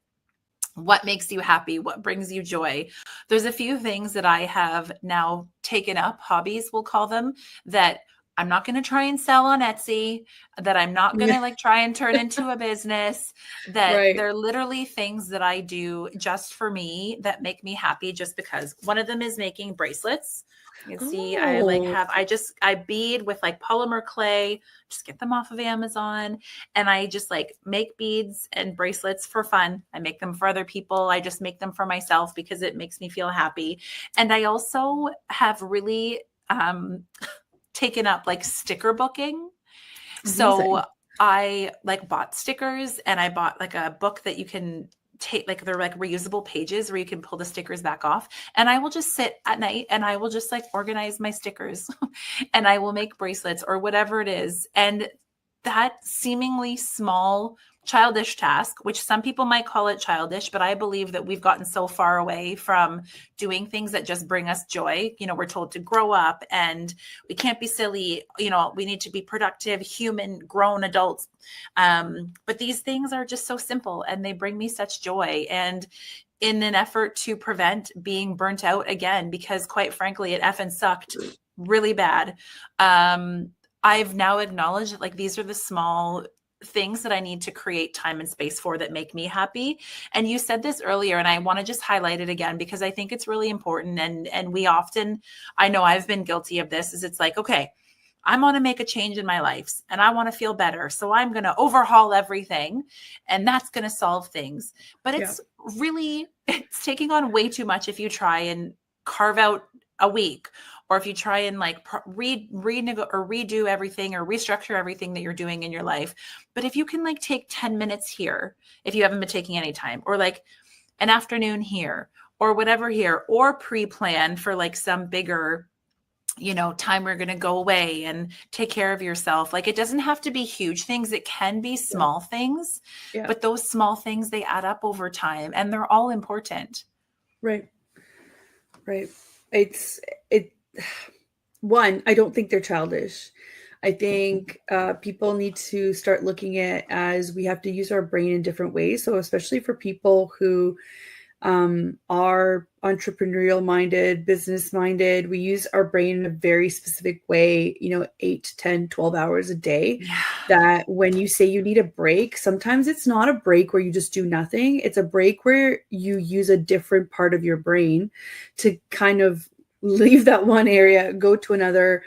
[SPEAKER 2] what makes you happy? What brings you joy? There's a few things that I have now taken up, hobbies, we'll call them, that I'm not going to try and sell on Etsy, that I'm not going to like try and turn into a business, that
[SPEAKER 1] Right.
[SPEAKER 2] they're literally things that I do just for me that make me happy just because. One of them is making bracelets. You can see I bead with like polymer clay, just get them off of Amazon. And I just like make beads and bracelets for fun. I make them for other people. I just make them for myself because it makes me feel happy. And I also have really taken up like sticker booking. So I like bought stickers, and I bought like a book that you can take, like they're like reusable pages where you can pull the stickers back off. And I will just sit at night and I will just like organize my stickers and I will make bracelets or whatever it is. And that seemingly small childish task, which some people might call it childish, but I believe that we've gotten so far away from doing things that just bring us joy. You know, we're told to grow up and we can't be silly. You know, we need to be productive, human, grown adults. But these things are just so simple and they bring me such joy. And in an effort to prevent being burnt out again, because quite frankly, it effing sucked really bad. I've now acknowledged that like these are the small things that I need to create time and space for that make me happy. And you said this earlier, and I want to just highlight it again because I think it's really important. And we often, I know I've been guilty of this, is it's like, okay, I want to make a change in my life and I want to feel better. So I'm going to overhaul everything and that's going to solve things. But it's really, it's taking on way too much if you try and carve out a week, or if you try and like redo everything or restructure everything that you're doing in your life. But if you can like take 10 minutes here, if you haven't been taking any time, or like an afternoon here or whatever here, or pre-plan for like some bigger, you know, time we're going to go away and take care of yourself. Like it doesn't have to be huge things. It can be small things, but those small things, they add up over time and they're all important.
[SPEAKER 1] Right. Right. One, I don't think they're childish. I think people need to start looking at it as we have to use our brain in different ways. So especially for people who are entrepreneurial minded, business minded, we use our brain in a very specific way, you know, 8, 10, 12 hours a day. That when you say you need a break, sometimes it's not a break where you just do nothing. It's a break where you use a different part of your brain to kind of leave that one area, go to another.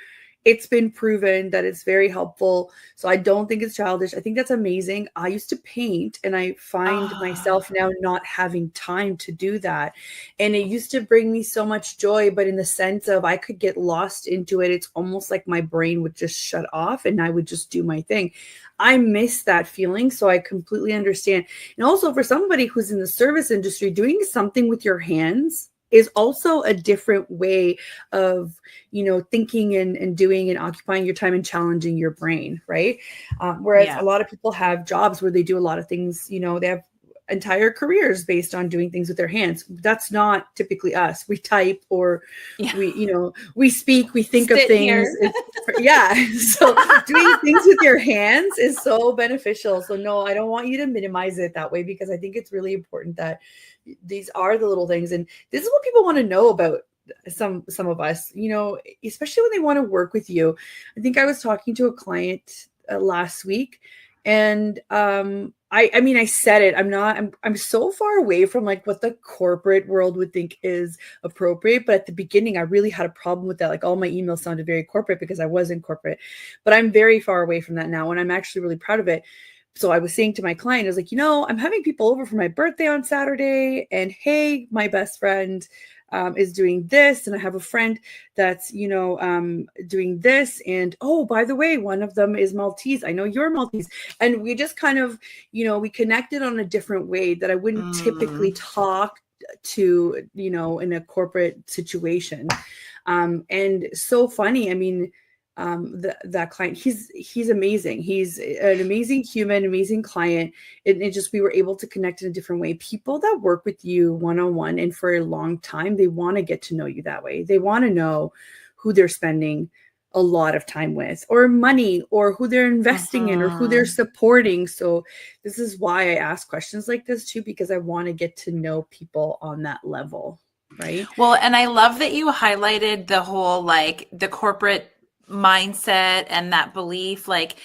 [SPEAKER 1] It's been proven that it's very helpful. So I don't think it's childish. I think that's amazing. I used to paint and I find myself now not having time to do that. And it used to bring me so much joy, but in the sense of I could get lost into it. It's almost like my brain would just shut off and I would just do my thing. I miss that feeling. So I completely understand. And also for somebody who's in the service industry, doing something with your hands is also a different way of, you know, thinking and doing and occupying your time and challenging your brain, right? Whereas a lot of people have jobs where they do a lot of things, you know, they have entire careers based on doing things with their hands. That's not typically us. We type or we, you know, we speak, we think of things. So doing things with your hands is so beneficial. So no, I don't want you to minimize it that way, because I think it's really important that these are the little things. And this is what people want to know about some of us, you know, especially when they want to work with you. I think I was talking to a client last week, and I mean, I said it. I'm so far away from like what the corporate world would think is appropriate. But at the beginning, I really had a problem with that. Like all my emails sounded very corporate because I was in corporate, but I'm very far away from that now. And I'm actually really proud of it. So I was saying to my client, I was like, I'm having people over for my birthday on Saturday, and hey, my best friend is doing this, and I have a friend that's doing this, and oh, by the way, one of them is Maltese. I know you're Maltese, and we just kind of we connected on a different way that I wouldn't typically talk to in a corporate situation. And so funny. I mean, that client, he's amazing. He's an amazing human, amazing client. It just, we were able to connect in a different way. People that work with you one-on-one and for a long time, they want to get to know you that way. They want to know who they're spending a lot of time with, or money, or who they're investing in, or who they're supporting. So this is why I ask questions like this too, because I want to get to know people on that level. Right.
[SPEAKER 2] Well, and I love that you highlighted the whole, like, the corporate mindset and that belief. Like,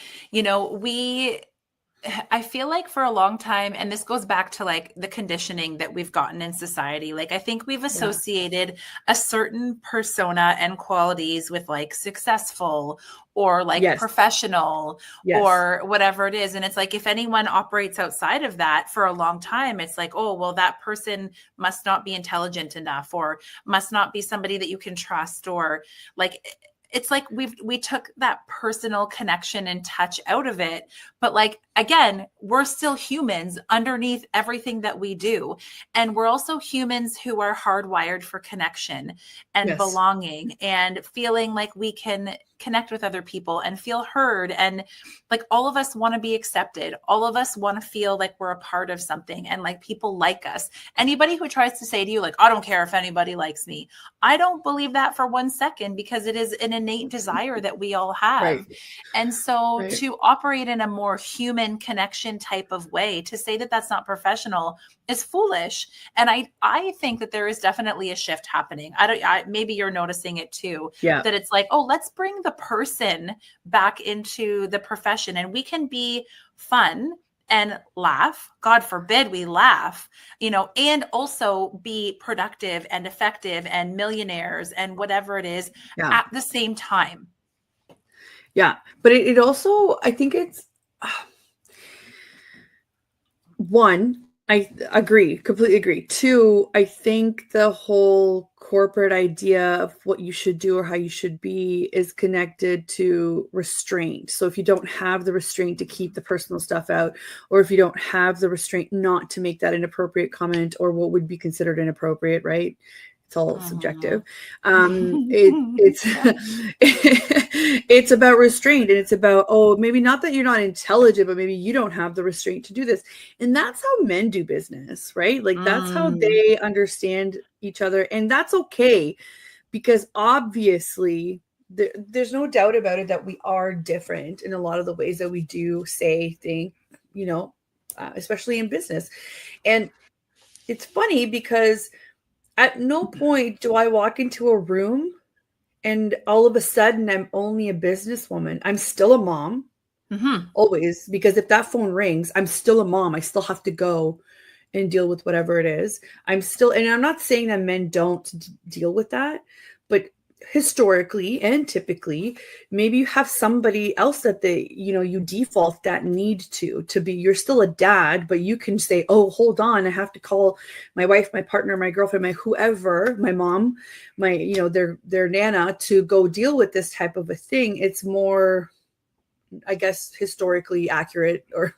[SPEAKER 2] I feel like for a long time, and this goes back to like the conditioning that we've gotten in society. Like, I think we've associated a certain persona and qualities with like successful or like professional or whatever it is. And it's like, if anyone operates outside of that for a long time, it's like, oh, well, that person must not be intelligent enough, or must not be somebody that you can trust, or like, it's like we took that personal connection and touch out of it. But like, again, we're still humans underneath everything that we do. And we're also humans who are hardwired for connection and belonging, and feeling like we can connect with other people and feel heard. And like, all of us want to be accepted. All of us want to feel like we're a part of something, and like people like us. Anybody who tries to say to you, like, I don't care if anybody likes me, I don't believe that for 1 second, because it is an innate desire that we all have. Right. And so to operate in a more human connection type of way, to say that that's not professional, is foolish. And I think that there is definitely a shift happening. Maybe you're noticing it too, that it's like, oh, let's bring the person back into the profession, and we can be fun and laugh. God forbid we laugh, and also be productive and effective and millionaires and whatever it is at the same time.
[SPEAKER 1] Yeah. But it also, I think it's one, I agree, completely agree. Two, I think the whole corporate idea of what you should do or how you should be is connected to restraint. So if you don't have the restraint to keep the personal stuff out, or if you don't have the restraint not to make that inappropriate comment or what would be considered inappropriate, right? It's all subjective. It's it's about restraint, and it's about, oh, maybe not that you're not intelligent, but maybe you don't have the restraint to do this. And that's how men do business, right? Like that's how they understand each other, and that's okay, because obviously there's no doubt about it that we are different in a lot of the ways that we do say, think, especially in business. And it's funny because at no point do I walk into a room and all of a sudden I'm only a businesswoman. I'm still a mom, always, because if that phone rings, I'm still a mom. I still have to go and deal with whatever it is. And I'm not saying that men don't deal with that, but historically and typically, maybe you have somebody else that you default that need to be, you're still a dad, but you can say, oh, hold on, I have to call my wife, my partner, my girlfriend, my whoever, my mom, my, their nana, to go deal with this type of a thing. It's more, I guess, historically accurate or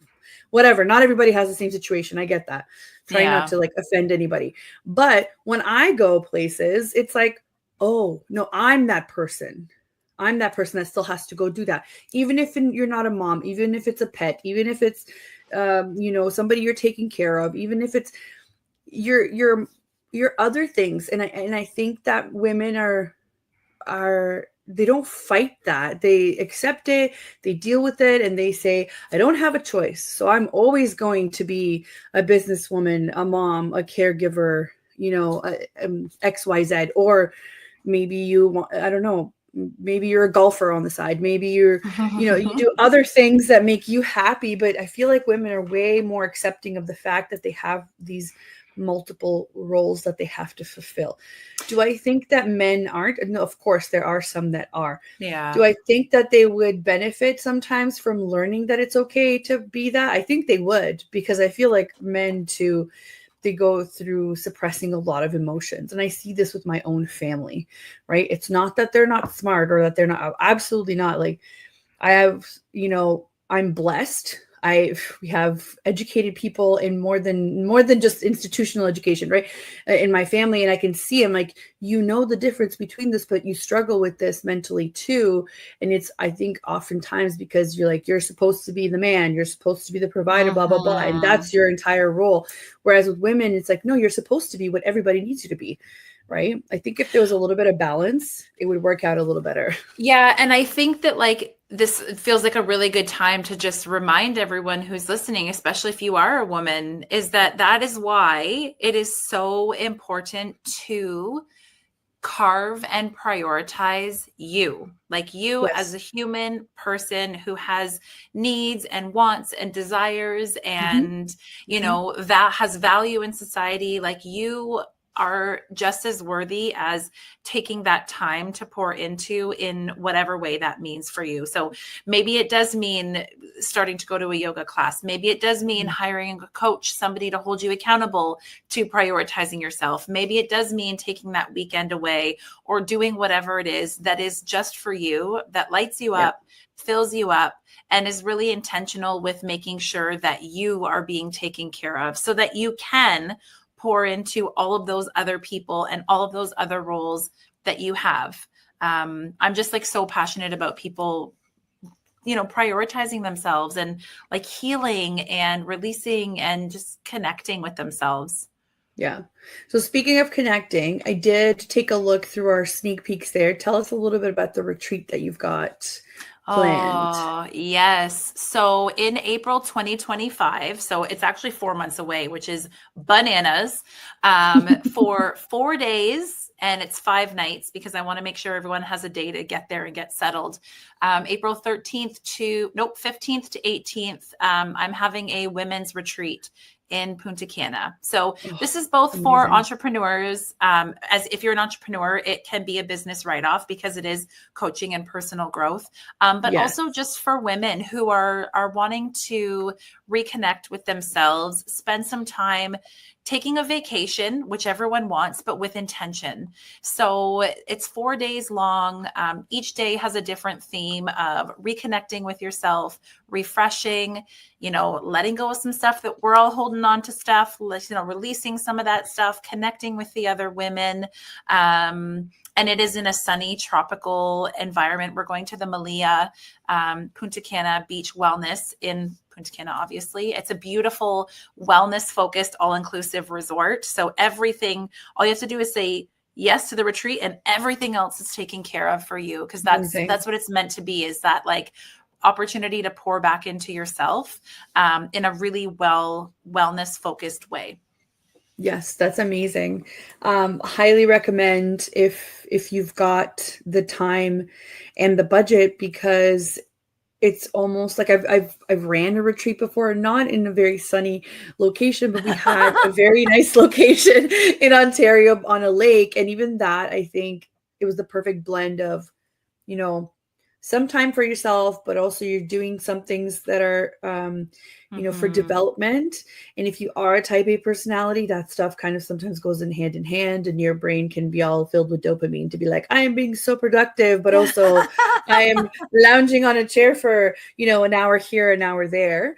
[SPEAKER 1] whatever. Not everybody has the same situation. I get that. Trying not to like offend anybody. But when I go places, it's like, oh, no, I'm that person. I'm that person that still has to go do that. Even if you're not a mom, even if it's a pet, even if it's, somebody you're taking care of, even if it's your other things. And I think that women are they don't fight that. They accept it, they deal with it, and they say, I don't have a choice. So I'm always going to be a businesswoman, a mom, a caregiver, XYZ. Or maybe you want, I don't know, maybe you're a golfer on the side. Maybe you're, you do other things that make you happy. But I feel like women are way more accepting of the fact that they have these multiple roles that they have to fulfill. Do I think that men aren't? No, of course, there are some that are.
[SPEAKER 2] Yeah.
[SPEAKER 1] Do I think that they would benefit sometimes from learning that it's okay to be that? I think they would, because I feel like men too, they go through suppressing a lot of emotions. And I see this with my own family, right? It's not that they're not smart or that they're not, absolutely not. Like I have, I'm blessed. We have educated people in more than just institutional education, right? In my family, and I can see them like, the difference between this, but you struggle with this mentally too. And it's, I think, oftentimes because you're supposed to be the man, you're supposed to be the provider, blah blah blah, and that's your entire role. Whereas with women, it's like, no, you're supposed to be what everybody needs you to be. Right. I think if there was a little bit of balance, it would work out a little better.
[SPEAKER 2] Yeah. And I think that like this feels like a really good time to just remind everyone who's listening, especially if you are a woman, is that is why it is so important to carve and prioritize you, like you as a
[SPEAKER 1] Yes.
[SPEAKER 2] human person who has needs and wants and desires and, that has value in society. Like you are just as worthy as taking that time to pour into in whatever way that means for you. So maybe it does mean starting to go to a yoga class. Maybe it does mean hiring a coach, somebody to hold you accountable to prioritizing yourself. Maybe it does mean taking that weekend away or doing whatever it is that is just for you, that lights you up, fills you up, and is really intentional with making sure that you are being taken care of so that you can pour into all of those other people and all of those other roles that you have. I'm just like so passionate about people, prioritizing themselves and like healing and releasing and just connecting with themselves.
[SPEAKER 1] Yeah. So speaking of connecting, I did take a look through our sneak peeks there. Tell us a little bit about the retreat that you've got planned.
[SPEAKER 2] Oh, yes. So in April 2025, so it's actually 4 months away, which is bananas, for 4 days. And it's 5 nights because I want to make sure everyone has a day to get there and get settled. April 15th to 18th, I'm having a women's retreat in Punta Cana. So this is both for entrepreneurs. As if you're an entrepreneur, it can be a business write-off because it is coaching and personal growth. But also just for women who are wanting to reconnect with themselves, spend some time taking a vacation, which everyone wants, but with intention. So it's 4 days long. Each day has a different theme of reconnecting with yourself, refreshing, letting go of some stuff that we're all holding on to stuff, releasing some of that stuff, connecting with the other women. And it is in a sunny tropical environment. We're going to the Malia, Punta Cana Beach Wellness in Punta Cana, obviously. It's a beautiful wellness-focused, all-inclusive resort. So everything, all you have to do is say yes to the retreat and everything else is taken care of for you. Because that's what it's meant to be, is that like opportunity to pour back into yourself in a really wellness-focused way.
[SPEAKER 1] Yes, that's amazing. Highly recommend if you've got the time and the budget, because it's almost like I've ran a retreat before, not in a very sunny location, but we had a very nice location in Ontario on a lake. And even that, I think it was the perfect blend of, some time for yourself, but also you're doing some things that are, for development. And if you are a type A personality, that stuff kind of sometimes goes in hand, and your brain can be all filled with dopamine to be like, I am being so productive, but also I am lounging on a chair for, an hour here, an hour there.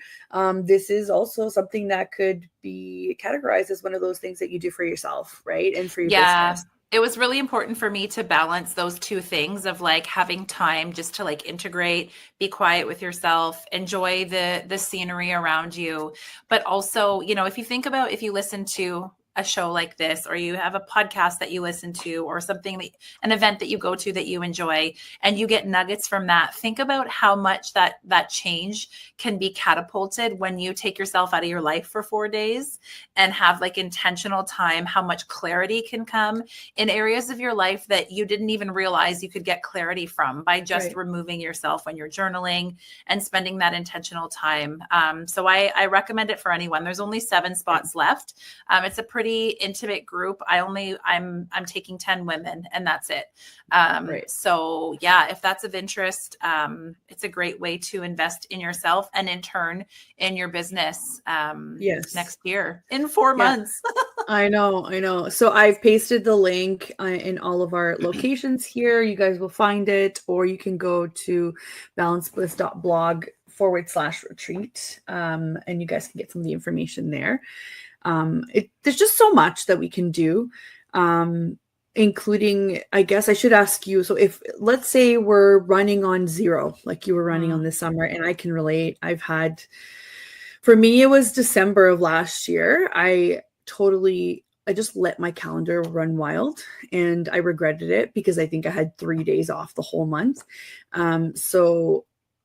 [SPEAKER 1] This is also something that could be categorized as one of those things that you do for yourself, right? And for your business.
[SPEAKER 2] It was really important for me to balance those two things of like having time just to like integrate, be quiet with yourself, enjoy the scenery around you. But also, if you think about, if you listen to a show like this, or you have a podcast that you listen to, or something that, an event that you go to that you enjoy, and you get nuggets from that, think about how much that change can be catapulted when you take yourself out of your life for 4 days and have like intentional time, how much clarity can come in areas of your life that you didn't even realize you could get clarity from by just removing yourself when you're journaling and spending that intentional time. So I recommend it for anyone. There's only 7 spots left. It's a pretty intimate group. I'm taking 10 women, and that's it. So yeah, if that's of interest, it's a great way to invest in yourself and in turn in your business next year in 4 months.
[SPEAKER 1] I know. So I've pasted the link in all of our locations here. You guys will find it, or you can go to balancebliss.blog/retreat. And you guys can get some of the information there. There's just so much that we can do. Including, I guess I should ask you, so if, let's say we're running on 0, like you were running on this summer, and I can relate, for me, it was December of last year. I just let my calendar run wild, and I regretted it because I think I had 3 days off the whole month. And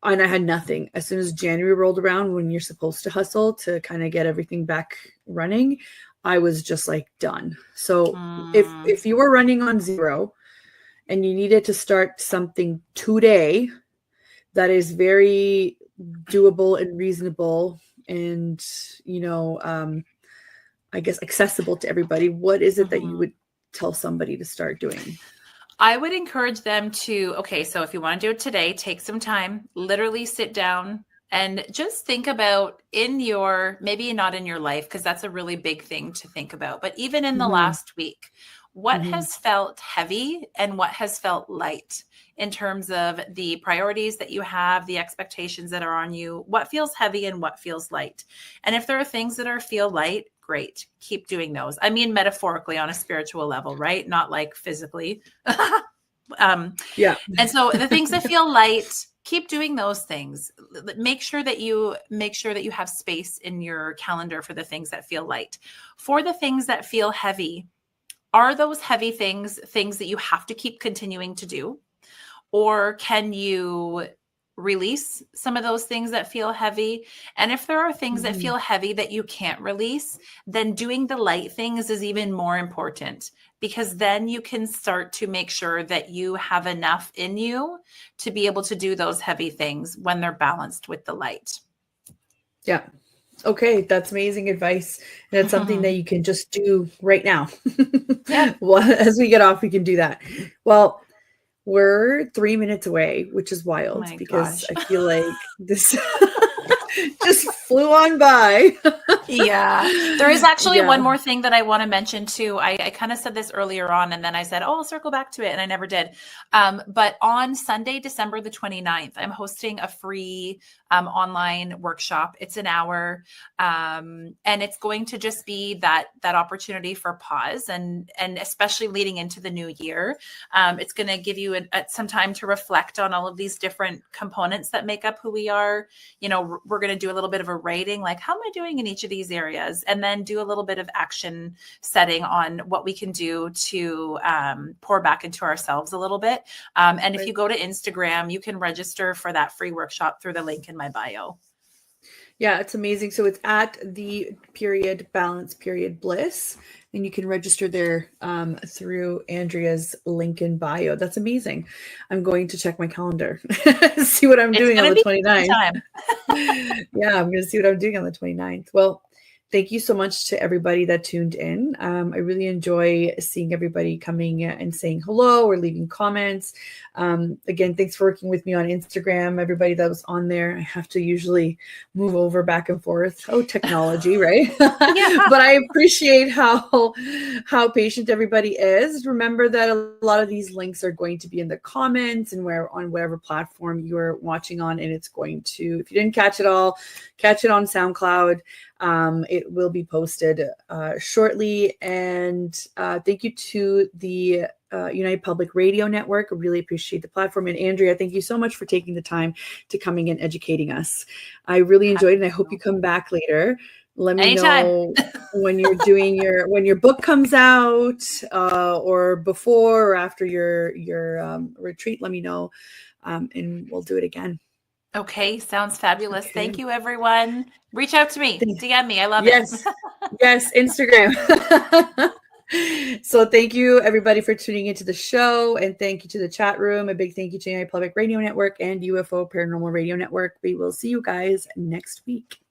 [SPEAKER 1] I had nothing. As soon as January rolled around, when you're supposed to hustle to kind of get everything back running, I was just like done. So if you were running on 0 and you needed to start something today that is very doable and reasonable and, I guess accessible to everybody, what is it that you would tell somebody to start doing?
[SPEAKER 2] I would encourage them to, so if you want to do it today, take some time, literally sit down, and just think about maybe not in your life, because that's a really big thing to think about, but even in the last week, what has felt heavy and what has felt light in terms of the priorities that you have, the expectations that are on you, what feels heavy and what feels light. And if there are things that feel light, great, keep doing those. I mean, metaphorically on a spiritual level, right? Not like physically. And so the things that feel light, keep doing those things. Make sure that you have space in your calendar for the things that feel light. For the things that feel heavy, are those heavy things that you have to keep continuing to do? Or can you release some of those things that feel heavy? And if there are things that feel heavy that you can't release, then doing the light things is even more important, because then you can start to make sure that you have enough in you to be able to do those heavy things when they're balanced with the light.
[SPEAKER 1] Yeah. Okay. That's amazing advice. And it's something that you can just do right now. Well, as we get off, we can do that. Well, we're 3 minutes away, which is wild because I feel like this just flew on by.
[SPEAKER 2] There is actually one more thing that I want to mention too. I kind of said this earlier on, and then I said, I'll circle back to it, and I never did. But on Sunday, December the 29th, I'm hosting a free online workshop. It's an hour, and it's going to just be that opportunity for pause, and especially leading into the new year. It's going to give you some time to reflect on all of these different components that make up who we are. We're going to do a little bit of a rating, like how am I doing in each of these areas, and then do a little bit of action setting on what we can do to pour back into ourselves a little bit. And if you go to Instagram, you can register for that free workshop through the link in my bio.
[SPEAKER 1] Yeah, it's amazing. So it's at _balance_bliss, and you can register there through Andrea's link in bio. That's amazing. I'm going to check my calendar, see what I'm doing on the 29th. Yeah, I'm going to see what I'm doing on the 29th. Well, thank you so much to everybody that tuned in. I really enjoy seeing everybody coming and saying hello or leaving comments. Again, thanks for working with me on Instagram. Everybody that was on there, I have to usually move over back and forth. Oh, technology, right? But I appreciate how patient everybody is. Remember that a lot of these links are going to be in the comments and on whatever platform you are watching on. And it's going to, if you didn't catch it all, catch it on SoundCloud. It will be posted shortly. And thank you to the United Public Radio Network. I really appreciate the platform. And Andrea, thank you so much for taking the time to coming and educating us. I really enjoyed it, and I hope you come back later. Let me
[SPEAKER 2] Anytime.
[SPEAKER 1] know when you're doing when your book comes out, or before or after your retreat. Let me know, and we'll do it again.
[SPEAKER 2] Okay, sounds fabulous.
[SPEAKER 1] Okay.
[SPEAKER 2] Thank you, everyone. Reach out to me, DM me. I love it.
[SPEAKER 1] Yes, yes, Instagram. So thank you everybody for tuning into the show, and thank you to the chat room. A big thank you to my Public Radio Network and UFO Paranormal Radio Network. We will see you guys next week.